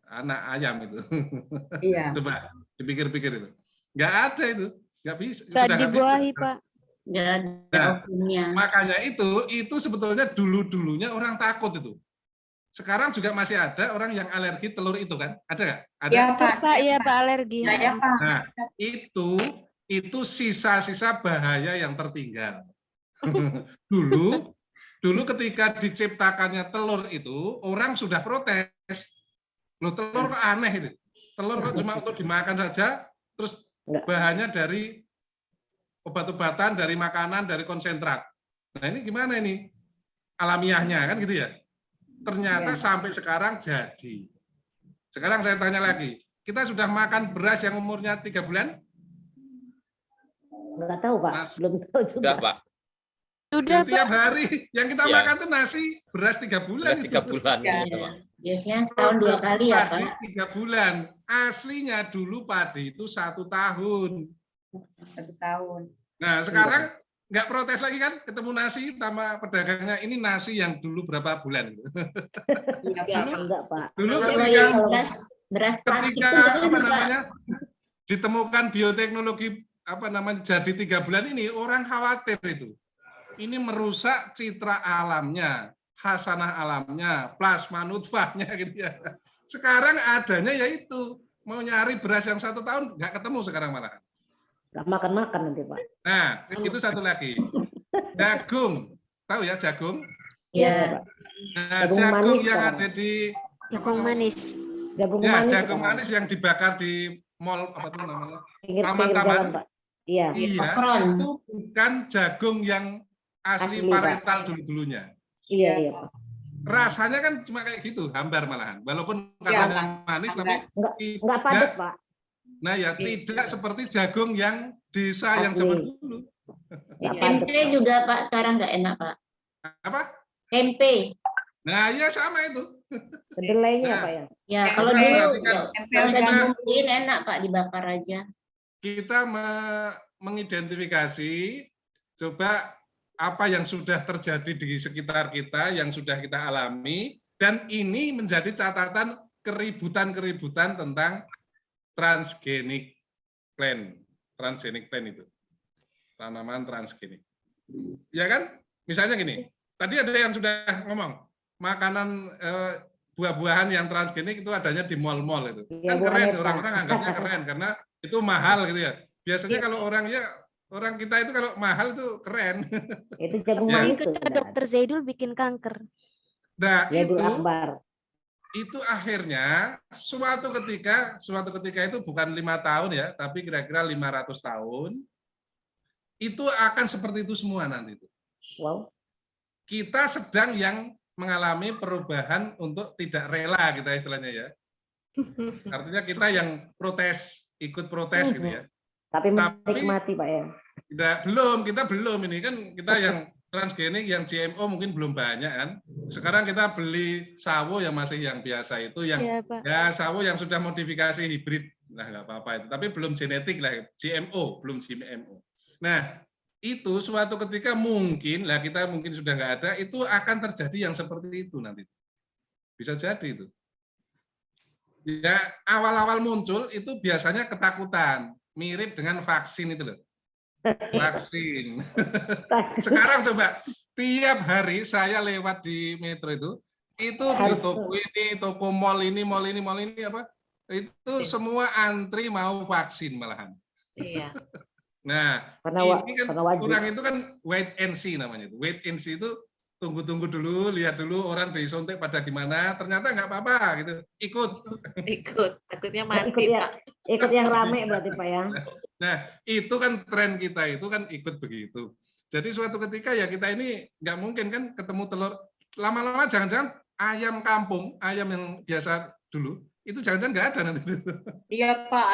[SPEAKER 1] anak ayam itu.
[SPEAKER 10] Iya.
[SPEAKER 1] Coba dipikir-pikir itu. Nggak ada itu, nggak bisa.
[SPEAKER 3] Nggak
[SPEAKER 1] Sudah nggak
[SPEAKER 3] dibuahi,
[SPEAKER 1] bisa.
[SPEAKER 3] Pak.
[SPEAKER 11] Nggak ada
[SPEAKER 1] Nah,
[SPEAKER 11] ovumnya.
[SPEAKER 1] makanya itu sebetulnya dulu-dulunya orang takut itu. Sekarang juga masih ada orang yang alergi telur itu kan? Ada nggak? Ada.
[SPEAKER 10] Ya,
[SPEAKER 3] Betul, Pak, iya Pak, alergi.
[SPEAKER 10] Ya, Pak.
[SPEAKER 1] Nah, itu sisa-sisa bahaya yang tertinggal. Dulu ketika diciptakannya telur itu, orang sudah protes. Loh, telur kok aneh itu. Telur kok cuma untuk dimakan saja, terus bahannya dari obat-obatan, dari makanan, dari konsentrat. Nah, ini gimana ini? Alamiahnya kan gitu ya. Ternyata sampai sekarang jadi. Sekarang saya tanya lagi, kita sudah makan beras yang umurnya 3 bulan?
[SPEAKER 5] Nggak tahu, Pak. Belum tahu juga.
[SPEAKER 2] Sudah, Pak.
[SPEAKER 3] Sudah,
[SPEAKER 1] Tiap
[SPEAKER 3] Pak.
[SPEAKER 1] hari yang kita
[SPEAKER 2] Ya.
[SPEAKER 1] makan tuh nasi beras 3 bulan.
[SPEAKER 2] Beras 3 bulan.
[SPEAKER 10] Ya.
[SPEAKER 2] Gitu, Pak.
[SPEAKER 11] Biasanya setahun 2 kali ya,
[SPEAKER 1] Padi
[SPEAKER 11] Pak.
[SPEAKER 1] 3 bulan. Aslinya dulu padi itu 1 tahun.
[SPEAKER 10] 1 tahun.
[SPEAKER 1] Nah, sekarang nggak protes lagi kan? Ketemu nasi sama pedagangnya, ini nasi yang dulu berapa bulan.
[SPEAKER 5] Enggak, Pak.
[SPEAKER 1] Dulu
[SPEAKER 11] Kalau
[SPEAKER 1] ketika
[SPEAKER 11] yang beras plastik
[SPEAKER 1] ketika
[SPEAKER 11] itu
[SPEAKER 1] apa
[SPEAKER 11] kan, Pak.
[SPEAKER 1] namanya ditemukan bioteknologi apa namanya jadi 3 bulan ini, orang khawatir itu. Ini merusak citra alamnya, hasanah alamnya, plasma nutfahnya gitu ya. Sekarang adanya yaitu mau nyari beras yang 1 tahun nggak ketemu sekarang malah.
[SPEAKER 5] Nggak makan-makan nanti, Pak.
[SPEAKER 1] Nah, itu satu lagi. Jagung, tahu ya jagung?
[SPEAKER 11] Iya.
[SPEAKER 1] Nah,
[SPEAKER 5] Jagung
[SPEAKER 1] jagung
[SPEAKER 5] manis
[SPEAKER 1] yang
[SPEAKER 5] sekarang.
[SPEAKER 1] ada di
[SPEAKER 3] Jagung manis.
[SPEAKER 5] Jagung
[SPEAKER 1] ya
[SPEAKER 5] manis.
[SPEAKER 1] jagung
[SPEAKER 5] sekarang.
[SPEAKER 1] manis yang dibakar di mall apa tuh namanya?
[SPEAKER 5] Pinggir-pinggir
[SPEAKER 1] Taman-taman.
[SPEAKER 5] jalan, Pak. Iya.
[SPEAKER 1] Iya,
[SPEAKER 11] Popcorn.
[SPEAKER 1] itu bukan jagung yang asli
[SPEAKER 5] Asli, Pak.
[SPEAKER 1] parental dulu-dulunya.
[SPEAKER 5] Iya, iya, Pak.
[SPEAKER 1] Rasanya kan cuma kayak gitu, hambar malahan. Walaupun katanya manis, tapi
[SPEAKER 5] Nggak padat, Pak.
[SPEAKER 1] nah ya tidak seperti jagung yang desa yang
[SPEAKER 5] Asli.
[SPEAKER 1] zaman dulu.
[SPEAKER 5] Nggak padat,
[SPEAKER 11] Tempe juga, Pak, sekarang nggak enak, Pak.
[SPEAKER 1] Apa?
[SPEAKER 11] Tempe.
[SPEAKER 1] Nah ya sama itu.
[SPEAKER 5] Kedelainya, Pak ya.
[SPEAKER 11] Ya,
[SPEAKER 1] Nah,
[SPEAKER 11] kalau
[SPEAKER 1] kita
[SPEAKER 11] dulu
[SPEAKER 1] perhatikan,
[SPEAKER 11] nggak usah
[SPEAKER 1] kita-
[SPEAKER 11] dibumbuin, enak, Pak, dibakar aja.
[SPEAKER 1] Kita mengidentifikasi coba apa yang sudah terjadi di sekitar kita, yang sudah kita alami, dan ini menjadi catatan keributan-keributan tentang transgenic plant itu. Tanaman transgenik. Ya kan? Misalnya gini, tadi ada yang sudah ngomong, makanan buah-buahan yang transgenik itu adanya di mal-mal itu.
[SPEAKER 5] Iya,
[SPEAKER 1] Kan
[SPEAKER 5] Bu
[SPEAKER 1] keren,
[SPEAKER 5] Aneta.
[SPEAKER 1] orang-orang anggapnya keren karena itu mahal gitu ya. Biasanya kalau orang kita itu kalau mahal itu keren.
[SPEAKER 5] Itu jagung
[SPEAKER 1] Ya.
[SPEAKER 5] manis
[SPEAKER 3] Itu
[SPEAKER 5] tuh. sebenarnya.
[SPEAKER 3] dokter Zaidul bikin kanker.
[SPEAKER 1] Nah,
[SPEAKER 5] Zaidul Akbar.
[SPEAKER 1] itu akhirnya suatu ketika itu bukan 5 tahun ya, tapi kira-kira 500 tahun itu akan seperti itu semua nanti itu.
[SPEAKER 5] Wow.
[SPEAKER 1] Kita sedang yang mengalami perubahan untuk tidak rela kita istilahnya ya. Artinya kita yang ikut protes gitu ya.
[SPEAKER 5] Tapi
[SPEAKER 1] Tapi-
[SPEAKER 5] menikmati, Pak ya.
[SPEAKER 1] Kita belum ini kan kita yang transgenik yang GMO mungkin belum banyak kan. Sekarang kita beli sawo yang masih yang biasa itu yang
[SPEAKER 3] Iya, Pak.
[SPEAKER 1] ya sawo yang sudah modifikasi hibrid. Nah, nggak apa-apa itu. Tapi belum genetik lah, GMO, belum GMO. Nah, itu suatu ketika mungkin lah kita mungkin sudah nggak ada, itu akan terjadi yang seperti itu nanti. Bisa jadi itu. Ya, awal-awal muncul itu biasanya ketakutan, mirip dengan vaksin itu loh. Vaksin. Sekarang coba tiap hari saya lewat di metro itu di toko ini, toko mall ini apa? Itu semua antri mau vaksin malahan.
[SPEAKER 4] Iya.
[SPEAKER 1] Nah, ini kan orang itu kan wait and see namanya itu. Wait and see itu tunggu-tunggu dulu, lihat dulu orang disuntik pada gimana, ternyata nggak apa-apa gitu. Ikut,
[SPEAKER 4] takutnya mati, Pak.
[SPEAKER 5] Ikut yang rame berarti, Pak ya.
[SPEAKER 1] Nah, itu kan tren kita itu kan ikut begitu. Jadi suatu ketika ya kita ini nggak mungkin kan ketemu telur. Lama-lama jangan-jangan ayam kampung, ayam yang biasa dulu, itu jangan-jangan nggak ada nanti.
[SPEAKER 10] Iya, Pak,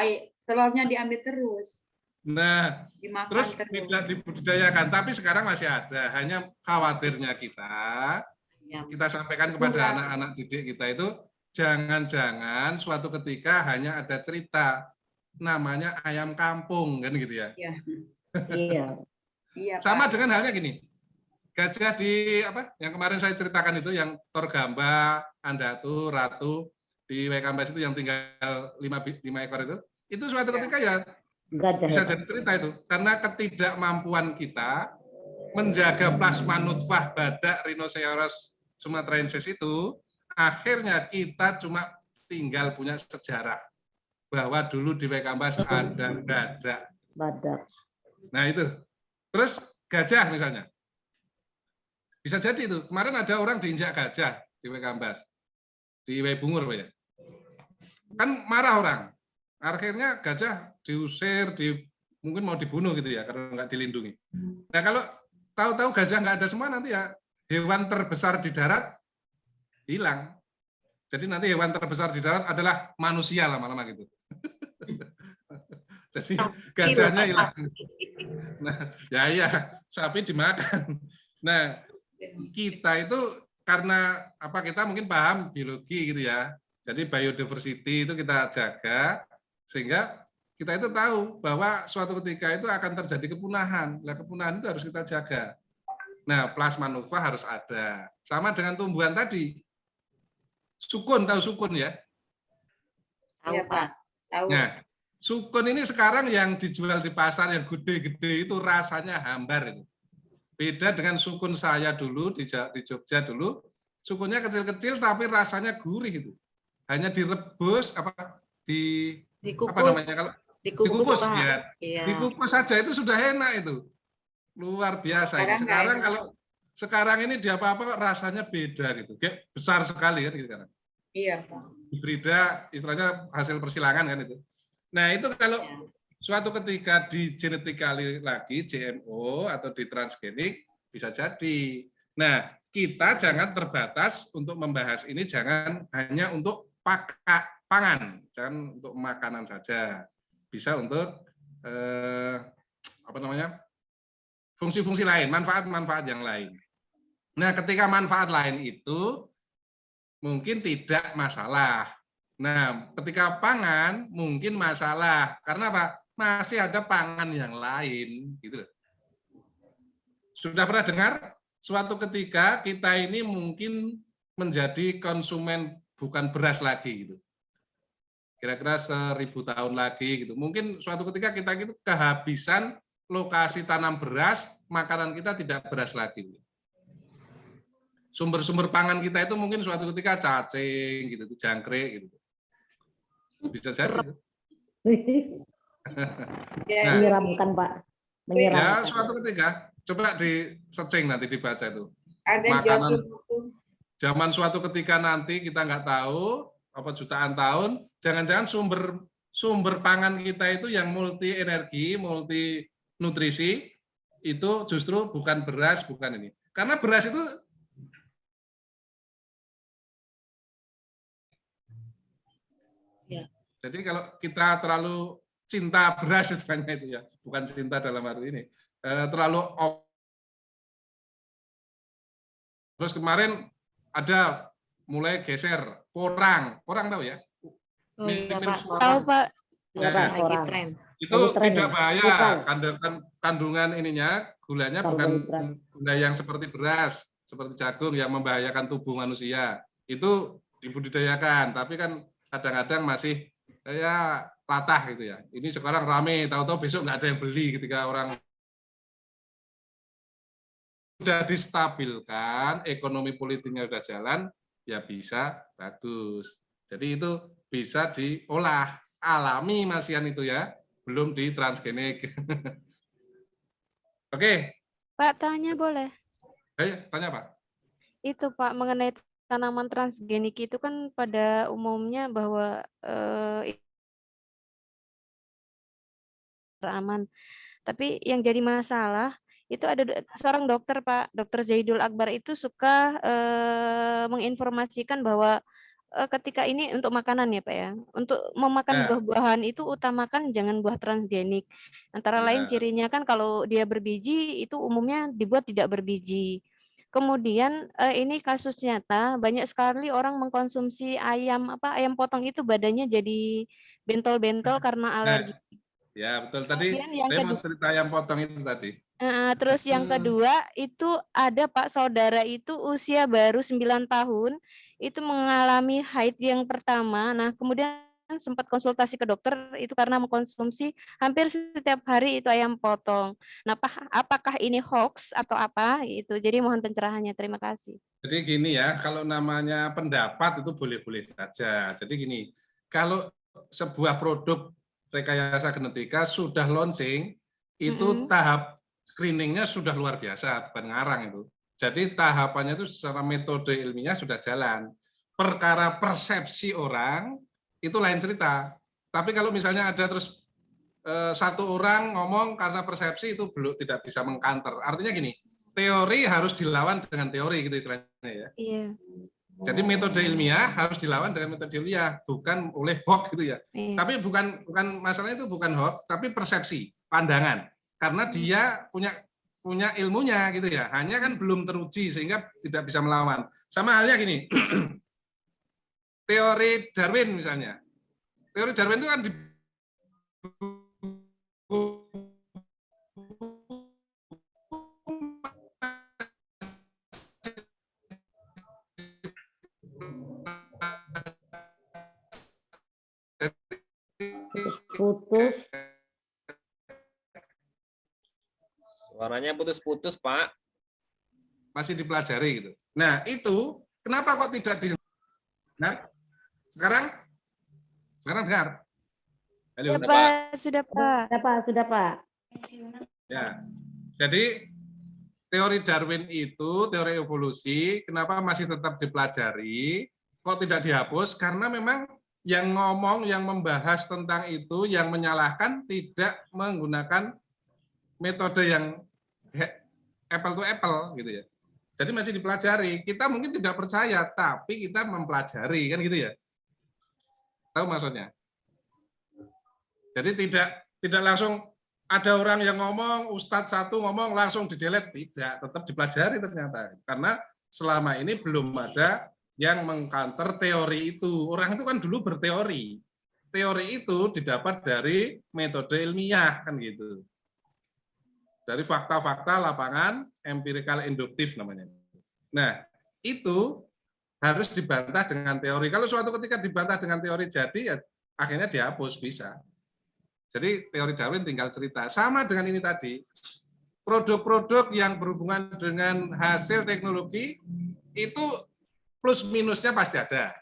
[SPEAKER 10] telurnya diambil terus.
[SPEAKER 1] Nah,
[SPEAKER 10] Dimakan
[SPEAKER 1] terus tidak dibudidayakan, tapi sekarang masih ada. Hanya khawatirnya kita sampaikan kepada anak-anak didik kita itu, jangan-jangan suatu ketika hanya ada cerita namanya ayam kampung kan gitu ya.
[SPEAKER 10] Iya.
[SPEAKER 5] Iya.
[SPEAKER 10] Iya,
[SPEAKER 1] Sama
[SPEAKER 10] Pak.
[SPEAKER 1] dengan halnya gini. Gajah di apa? Yang kemarin saya ceritakan itu yang Torgamba, Andatu, Ratu di Waikambas itu yang tinggal 5 ekor itu suatu ketika ya
[SPEAKER 5] Gajah
[SPEAKER 1] bisa
[SPEAKER 5] ya, Pak.
[SPEAKER 1] jadi cerita itu karena ketidakmampuan kita menjaga plasma nutfah badak rhinoceros sumatraensis itu, akhirnya kita cuma tinggal punya sejarah bahwa dulu di Waikambas ada badak. Nah itu. Terus gajah misalnya. Bisa jadi itu. Kemarin ada orang diinjak gajah di Waikambas. Di Waibungur, Pak ya. Kan marah orang. Akhirnya gajah diusir, mungkin mau dibunuh gitu ya, karena nggak dilindungi. Nah kalau tahu-tahu gajah nggak ada semua, nanti ya hewan terbesar di darat hilang. Jadi nanti hewan terbesar di darat adalah manusia lama-lama gitu. Jadi gajahnya hilang. Nah, ya sapi dimakan. Nah, kita itu karena apa, kita mungkin paham biologi gitu ya. Jadi biodiversity itu kita jaga sehingga kita itu tahu bahwa suatu ketika itu akan terjadi kepunahan. Nah, kepunahan itu harus kita jaga. Nah, plasma nutfah harus ada. Sama dengan tumbuhan tadi. Sukun, tahu sukun ya?
[SPEAKER 10] Tahu, Pak. Tahu.
[SPEAKER 1] Nah, sukun ini sekarang yang dijual di pasar yang gede-gede itu rasanya hambar itu. Beda dengan sukun saya dulu di Jogja dulu, sukunnya kecil-kecil tapi rasanya gurih itu. Hanya direbus
[SPEAKER 4] dikukus,
[SPEAKER 1] apa namanya kalau dikukus ya.
[SPEAKER 4] Iya.
[SPEAKER 1] Dikukus saja itu sudah enak itu. Luar biasa. Sekarang kalau sekarang ini di apa-apa rasanya beda gitu. Kayak besar sekali kan gitu kan.
[SPEAKER 10] Iya, Pak.
[SPEAKER 1] Hibrida istilahnya hasil persilangan kan itu. Nah, itu kalau suatu ketika di genetically lagi GMO atau di transgenik bisa jadi. Nah, kita jangan terbatas untuk membahas ini, jangan hanya untuk pangan, jangan untuk makanan saja. Bisa untuk fungsi-fungsi lain, manfaat-manfaat yang lain. Nah, ketika manfaat lain itu mungkin tidak masalah. Nah, ketika pangan mungkin masalah. Karena apa? Masih ada pangan yang lain, gitu. Sudah pernah dengar? Suatu ketika kita ini mungkin menjadi konsumen bukan beras lagi, gitu. Kira-kira 1000 tahun lagi, gitu. Mungkin suatu ketika kita itu kehabisan lokasi tanam beras, makanan kita tidak beras lagi. Gitu. Sumber-sumber pangan kita itu mungkin suatu ketika cacing, gitu, jangkrik, gitu. Bisa jadi.
[SPEAKER 5] Nah, menyeramkan, Pak. Menyeramkan.
[SPEAKER 1] Ya, suatu ketika coba di searching nanti dibaca itu.
[SPEAKER 10] Ada
[SPEAKER 1] makanan zaman suatu ketika nanti kita nggak tahu apa jutaan tahun, jangan-jangan sumber pangan kita itu yang multi energi, multi nutrisi itu justru bukan beras, bukan ini. Karena beras itu
[SPEAKER 4] ya.
[SPEAKER 1] Jadi kalau kita terlalu cinta beras istilahnya itu ya, bukan cinta dalam arti ini. Terlalu terus kemarin ada mulai geser porang tahu ya?
[SPEAKER 3] Tahu Pak.
[SPEAKER 4] Lagi tren.
[SPEAKER 1] Itu tidak bahaya, kandungan ininya gulanya bukan gula yang seperti beras, seperti jagung yang membahayakan tubuh manusia. Itu dibudidayakan, tapi kan kadang-kadang masih ya latah gitu ya. Ini sekarang rame, tahu-tahu besok nggak ada yang beli ketika orang sudah distabilkan, ekonomi politiknya sudah jalan, ya bisa bagus. Jadi itu bisa diolah, alami masian itu ya, belum di transgenik. Oke.
[SPEAKER 3] Pak, tanya boleh?
[SPEAKER 1] Tanya Pak.
[SPEAKER 3] Itu Pak, mengenai tanaman transgenik itu kan pada umumnya bahwa aman. Tapi yang jadi masalah itu ada seorang dokter Pak, Dr. Zaidul Akbar itu suka menginformasikan bahwa ketika ini untuk makanan ya Pak ya, untuk memakan buah-buahan itu utamakan jangan buah transgenik. Antara lain cirinya kan kalau dia berbiji itu umumnya dibuat tidak berbiji. Kemudian ini kasus nyata banyak sekali orang mengkonsumsi ayam potong itu badannya jadi bentol-bentol karena alergi.
[SPEAKER 1] Ya, betul. Tadi
[SPEAKER 3] Kemudian yang
[SPEAKER 1] saya mau
[SPEAKER 3] kedua,
[SPEAKER 1] cerita ayam potong itu tadi.
[SPEAKER 3] terus yang kedua itu ada Pak saudara itu usia baru 9 tahun, itu mengalami haid yang pertama. Nah, kemudian sempat konsultasi ke dokter itu karena mengkonsumsi hampir setiap hari itu ayam potong. Nah, apakah ini hoax atau apa? Itu. Jadi mohon pencerahannya. Terima kasih.
[SPEAKER 1] Jadi gini ya, kalau namanya pendapat itu boleh-boleh saja. Jadi gini, kalau sebuah produk rekayasa genetika sudah launching, itu tahap screeningnya sudah luar biasa, bukan ngarang itu. Jadi tahapannya itu secara metode ilmiah sudah jalan. Perkara persepsi orang, itu lain cerita. Tapi kalau misalnya ada terus satu orang ngomong karena persepsi itu belum tidak bisa mengkanter. Artinya gini, teori harus dilawan dengan teori gitu istilahnya ya.
[SPEAKER 3] Iya.
[SPEAKER 1] Jadi metode ilmiah harus dilawan dengan metode ilmiah, bukan oleh hoax gitu ya.
[SPEAKER 3] Iya.
[SPEAKER 1] Tapi bukan masalahnya itu bukan hoax, tapi persepsi, pandangan. Karena dia punya ilmunya gitu ya. Hanya kan belum teruji sehingga tidak bisa melawan. Sama halnya gini. Teori Darwin misalnya. Teori Darwin itu kan di
[SPEAKER 5] Putus.
[SPEAKER 2] Suaranya putus-putus, Pak.
[SPEAKER 1] Masih dipelajari gitu. Nah, itu kenapa kok tidak di... Nah, sekarang dengar. Halo.
[SPEAKER 3] Ya, Pak, sudah Pak.
[SPEAKER 5] Sudah Pak.
[SPEAKER 1] Ya. Jadi teori Darwin itu, teori evolusi, kenapa masih tetap dipelajari? Kok tidak dihapus? Karena memang yang ngomong, yang membahas tentang itu, yang menyalahkan tidak menggunakan metode yang apple to apple gitu ya. Jadi masih dipelajari. Kita mungkin tidak percaya, tapi kita mempelajari kan gitu ya. Tahu maksudnya? Jadi tidak langsung ada orang yang ngomong, Ustadz satu ngomong langsung di-delete, tidak, tetap dipelajari ternyata. Karena selama ini belum ada yang mengcounter teori itu. Orang itu kan dulu berteori. Teori itu didapat dari metode ilmiah kan gitu. Dari fakta-fakta lapangan, empirical induktif namanya. Nah, itu harus dibantah dengan teori. Kalau suatu ketika dibantah dengan teori jadi, ya akhirnya dihapus, bisa. Jadi teori Darwin tinggal cerita. Sama dengan ini tadi, produk-produk yang berhubungan dengan hasil teknologi, itu plus minusnya pasti ada.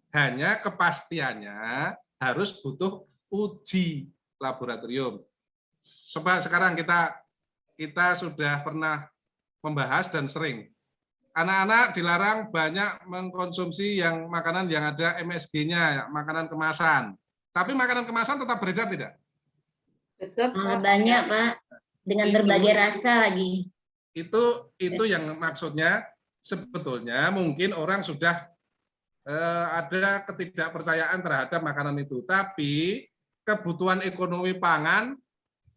[SPEAKER 1] Hanya kepastiannya harus butuh uji laboratorium. Sebab sekarang kita sudah pernah membahas dan sering. Anak-anak dilarang banyak mengkonsumsi yang makanan yang ada MSG-nya, makanan kemasan. Tapi makanan kemasan tetap beredar tidak?
[SPEAKER 11] Tetap banyak, Pak. Dengan berbagai rasa lagi.
[SPEAKER 1] Itu yang maksudnya sebetulnya mungkin orang sudah ada ketidakpercayaan terhadap makanan itu. Tapi kebutuhan ekonomi pangan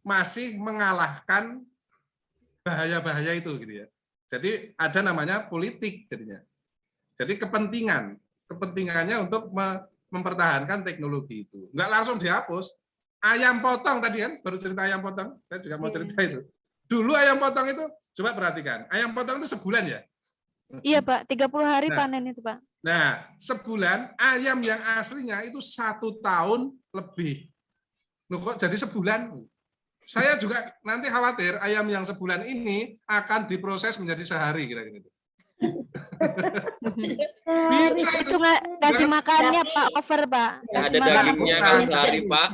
[SPEAKER 1] masih mengalahkan bahaya-bahaya itu gitu ya. Jadi ada namanya politik jadinya. Jadi kepentingannya untuk mempertahankan teknologi itu. Enggak langsung dihapus. Ayam potong tadi kan, baru cerita ayam potong. Saya juga mau cerita itu. Dulu ayam potong itu, coba perhatikan. Ayam potong itu sebulan ya?
[SPEAKER 3] Iya Pak, 30 hari panen itu Pak.
[SPEAKER 1] Nah, sebulan ayam yang aslinya itu 1 tahun lebih. Loh kok jadi sebulan? Saya juga nanti khawatir ayam yang sebulan ini akan diproses menjadi sehari kira-kira itu.
[SPEAKER 3] Bisa itu kasih makannya Pak over Pak.
[SPEAKER 2] Ya, ada dagingnya kalau sehari Pak.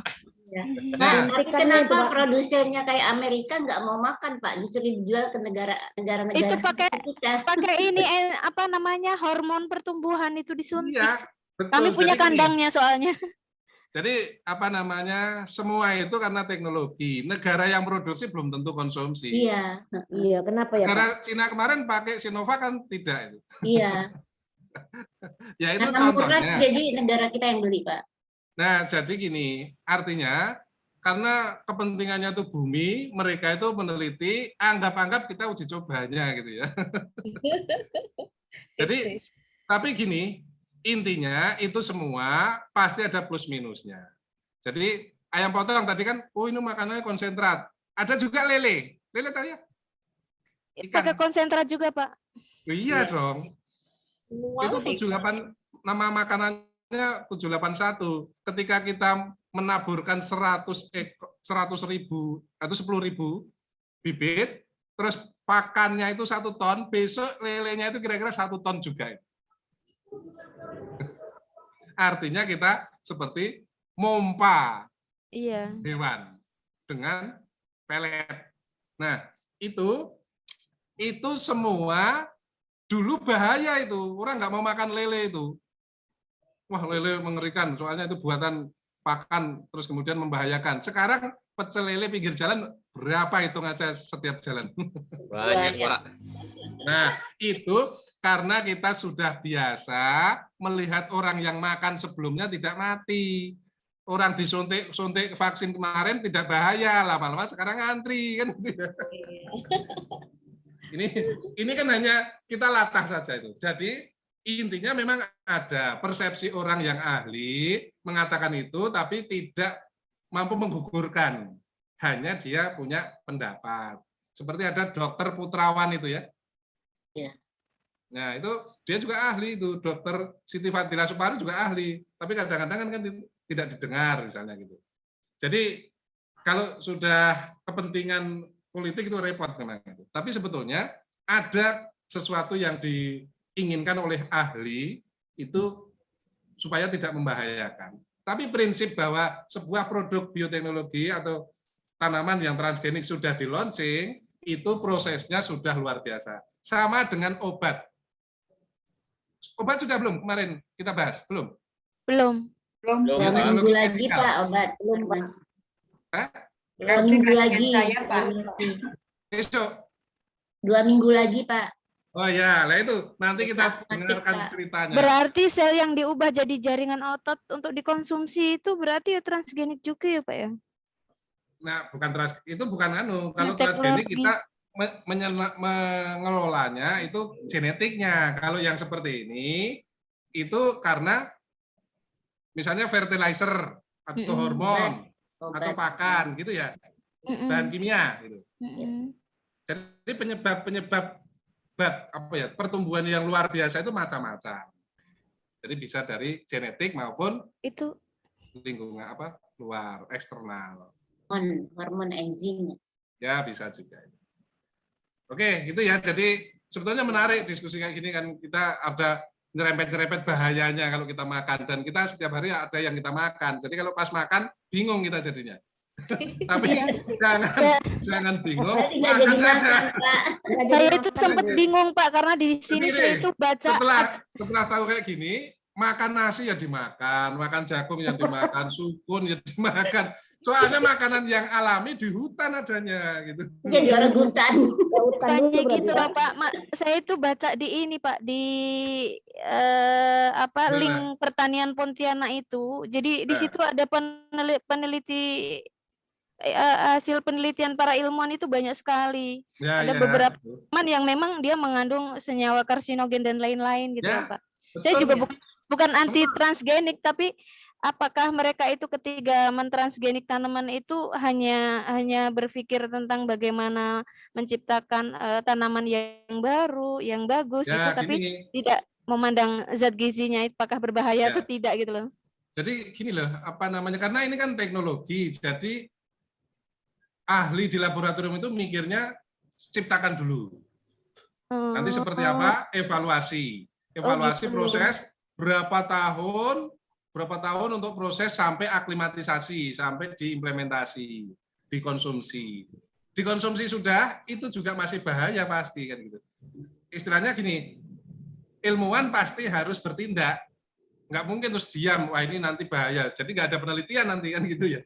[SPEAKER 11] Nah, tapi kenapa produsennya kayak Amerika nggak mau makan Pak? Justru dijual ke negara-negara
[SPEAKER 3] itu pakai ini apa namanya hormon pertumbuhan itu disuntik.
[SPEAKER 1] Iya, betul.
[SPEAKER 3] Kami punya kandangnya soalnya.
[SPEAKER 1] Jadi apa namanya semua itu karena teknologi. Negara yang produksi belum tentu konsumsi.
[SPEAKER 11] Iya.
[SPEAKER 5] Iya, kenapa ya?
[SPEAKER 1] Negara Cina kemarin pakai Sinovac kan tidak itu.
[SPEAKER 11] Iya.
[SPEAKER 1] Ya itu
[SPEAKER 11] karena
[SPEAKER 1] contohnya.
[SPEAKER 11] murah, jadi negara kita yang beli Pak.
[SPEAKER 1] Nah, jadi gini, artinya karena kepentingannya itu bumi, mereka itu meneliti, anggap-anggap kita uji cobanya gitu ya. Jadi, tapi gini, intinya itu semua pasti ada plus minusnya. Jadi ayam potong tadi kan, oh ini makanannya konsentrat. Ada juga lele. Lele tahu ya?
[SPEAKER 3] Pakai konsentrat juga, Pak.
[SPEAKER 1] Iya dong.
[SPEAKER 4] Semua
[SPEAKER 1] Itu 78 nama makanannya 781. Ketika kita menaburkan 100.000 atau 10.000 bibit, terus pakannya itu 1 ton, besok lelenya itu kira-kira 1 ton juga. Artinya kita seperti mompa hewan dengan pelet. Nah, itu semua dulu bahaya itu. Orang nggak mau makan lele itu. Wah, lele mengerikan, soalnya itu buatan pakan, terus kemudian membahayakan. Sekarang pecel lele pinggir jalan, berapa hitung aja setiap jalan?
[SPEAKER 2] Banyak, Pak.
[SPEAKER 1] Nah, itu karena kita sudah biasa melihat orang yang makan sebelumnya tidak mati. Orang disuntik vaksin kemarin tidak bahaya, lama-lama sekarang ngantri kan. Ini kan hanya kita latah saja itu. Jadi intinya memang ada persepsi orang yang ahli mengatakan itu, tapi tidak mampu menggugurkan. Hanya dia punya pendapat. Seperti ada Dokter Putrawan itu ya.
[SPEAKER 11] Iya.
[SPEAKER 1] Nah itu dia juga ahli itu, Dokter Siti Fadila Supari juga ahli. Tapi kadang-kadang kan tidak didengar misalnya gitu. Jadi kalau sudah kepentingan politik itu repot memang itu. Tapi sebetulnya ada sesuatu yang diinginkan oleh ahli itu supaya tidak membahayakan. Tapi prinsip bahwa sebuah produk bioteknologi atau tanaman yang transgenik sudah di launching, itu prosesnya sudah luar biasa. Sama dengan obat. Obat sudah belum kemarin kita bahas? Belum?
[SPEAKER 3] Belum.
[SPEAKER 11] Dua minggu lagi Pak obat belum Mas. 2 minggu lagi.
[SPEAKER 1] Besok.
[SPEAKER 11] 2 minggu lagi Pak.
[SPEAKER 1] Oh ya, lah itu nanti kita dengarkan ceritanya.
[SPEAKER 3] Berarti sel yang diubah jadi jaringan otot untuk dikonsumsi itu berarti ya transgenik juga ya Pak ya?
[SPEAKER 1] Nah, itu bukan kalau transgenik kita mengelolanya itu genetiknya. Kalau yang seperti ini itu karena misalnya fertilizer atau hormon atau pakan gitu ya, bahan kimia gitu. Jadi penyebab pertumbuhan yang luar biasa itu macam-macam. Jadi bisa dari genetik maupun
[SPEAKER 3] itu
[SPEAKER 1] lingkungan luar eksternal.
[SPEAKER 11] Hormon enzim.
[SPEAKER 1] Ya bisa juga. Oke, gitu ya. Jadi sebetulnya menarik diskusi kayak gini kan, kita ada nyerempet-nyerempet bahayanya kalau kita makan, dan kita setiap hari ada yang kita makan. Jadi kalau pas makan bingung kita jadinya. Tapi jangan bingung, makan saja.
[SPEAKER 3] Saya itu sempat bingung Pak karena di sini saya itu baca
[SPEAKER 1] setelah tahu kayak gini, makan nasi ya dimakan, makan jagung yang dimakan, sukun ya dimakan. Soalnya makanan yang alami di hutan adanya gitu.
[SPEAKER 11] Jadi orang hutan.
[SPEAKER 3] Hutannya gitu loh Pak. Saya itu baca di ini Pak, di link pertanian Pontianak itu. Jadi di situ ada hasil penelitian para ilmuwan itu banyak sekali. Ada beberapa teman yang memang dia mengandung senyawa karsinogen dan lain-lain gitu ya, Pak. Betul. Saya juga bukan anti transgenik, tapi apakah mereka itu ketika mentransgenik tanaman itu hanya berpikir tentang bagaimana menciptakan tanaman yang baru, yang bagus itu, tapi tidak memandang zat gizinya apakah berbahaya atau tidak gitu loh.
[SPEAKER 1] Jadi gini loh, karena ini kan teknologi, jadi ahli di laboratorium itu mikirnya ciptakan dulu. Nanti seperti apa? Evaluasi proses berapa tahun untuk proses sampai aklimatisasi, sampai diimplementasi, dikonsumsi. Dikonsumsi sudah, itu juga masih bahaya pasti kan gitu. Istilahnya gini, ilmuwan pasti harus bertindak. Nggak mungkin terus diam, wah ini nanti bahaya. Jadi nggak ada penelitian nanti kan gitu ya.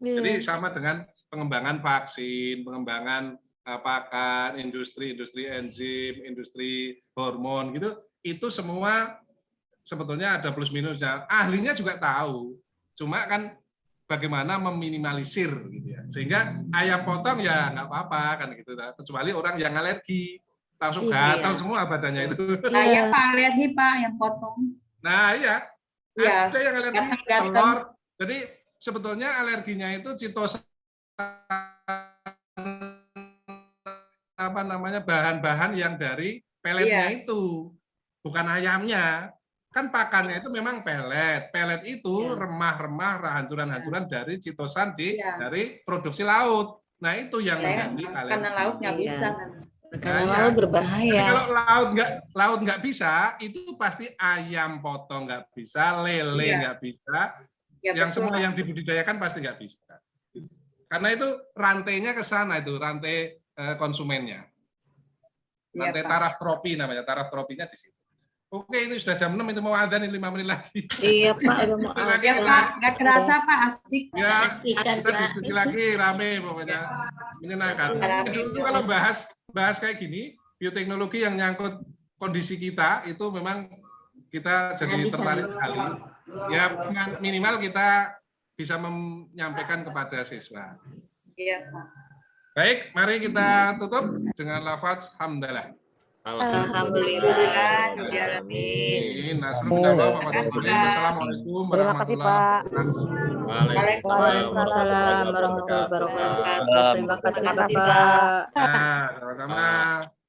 [SPEAKER 1] Jadi sama dengan pengembangan vaksin, pengembangan pakan, industri enzim, industri hormon gitu, itu semua sebetulnya ada plus minusnya. Ahlinya juga tahu, cuma kan bagaimana meminimalisir gitu ya. Sehingga ayam potong ya nggak apa-apa kan gitu, kecuali orang yang alergi, langsung gatal semua badannya itu.
[SPEAKER 10] Saya alergi Pak ayam potong.
[SPEAKER 1] Nah iya, ada yang alergi telur. Jadi sebetulnya alerginya itu citosan, apa namanya, bahan-bahan yang dari peletnya itu, bukan ayamnya. Kan pakannya itu memang pelet. Pelet itu remah-remah, hancuran-hancuran dari citosan dari produksi laut. Nah, itu yang menjadi alergi.
[SPEAKER 10] Karena laut nggak bisa.
[SPEAKER 4] Karena laut berbahaya.
[SPEAKER 1] Jadi kalau laut nggak bisa, itu pasti ayam potong nggak bisa, lele nggak bisa, yang semua yang dibudidayakan pasti nggak bisa. Karena itu rantainya ke sana, itu rantai konsumennya. Rantai taraf tropi namanya, taraf tropinya di situ. Oke, ini sudah jam 6, itu mau adzan ini 5 menit lagi.
[SPEAKER 4] Iya Pak, udah mau adzan.
[SPEAKER 10] Ya Pak, nggak kerasa Pak, asik.
[SPEAKER 1] Ya, kita diskusi lagi, rame pokoknya, menyenangkan. Dulu kalau bahas kayak gini, bioteknologi yang nyangkut kondisi kita, itu memang kita jadi tertarik sekali. Ya, minimal kita bisa menyampaikan kepada siswa.
[SPEAKER 10] Iya Pak.
[SPEAKER 1] Baik, mari kita tutup dengan lafaz hamdalah.
[SPEAKER 4] Alhamdulillah.
[SPEAKER 1] Amin. Assalamualaikum warahmatullahi wabarakatuh.
[SPEAKER 3] Waalaikumsalam warahmatullahi wabarakatuh. Terima kasih Pak.
[SPEAKER 1] Sama-sama.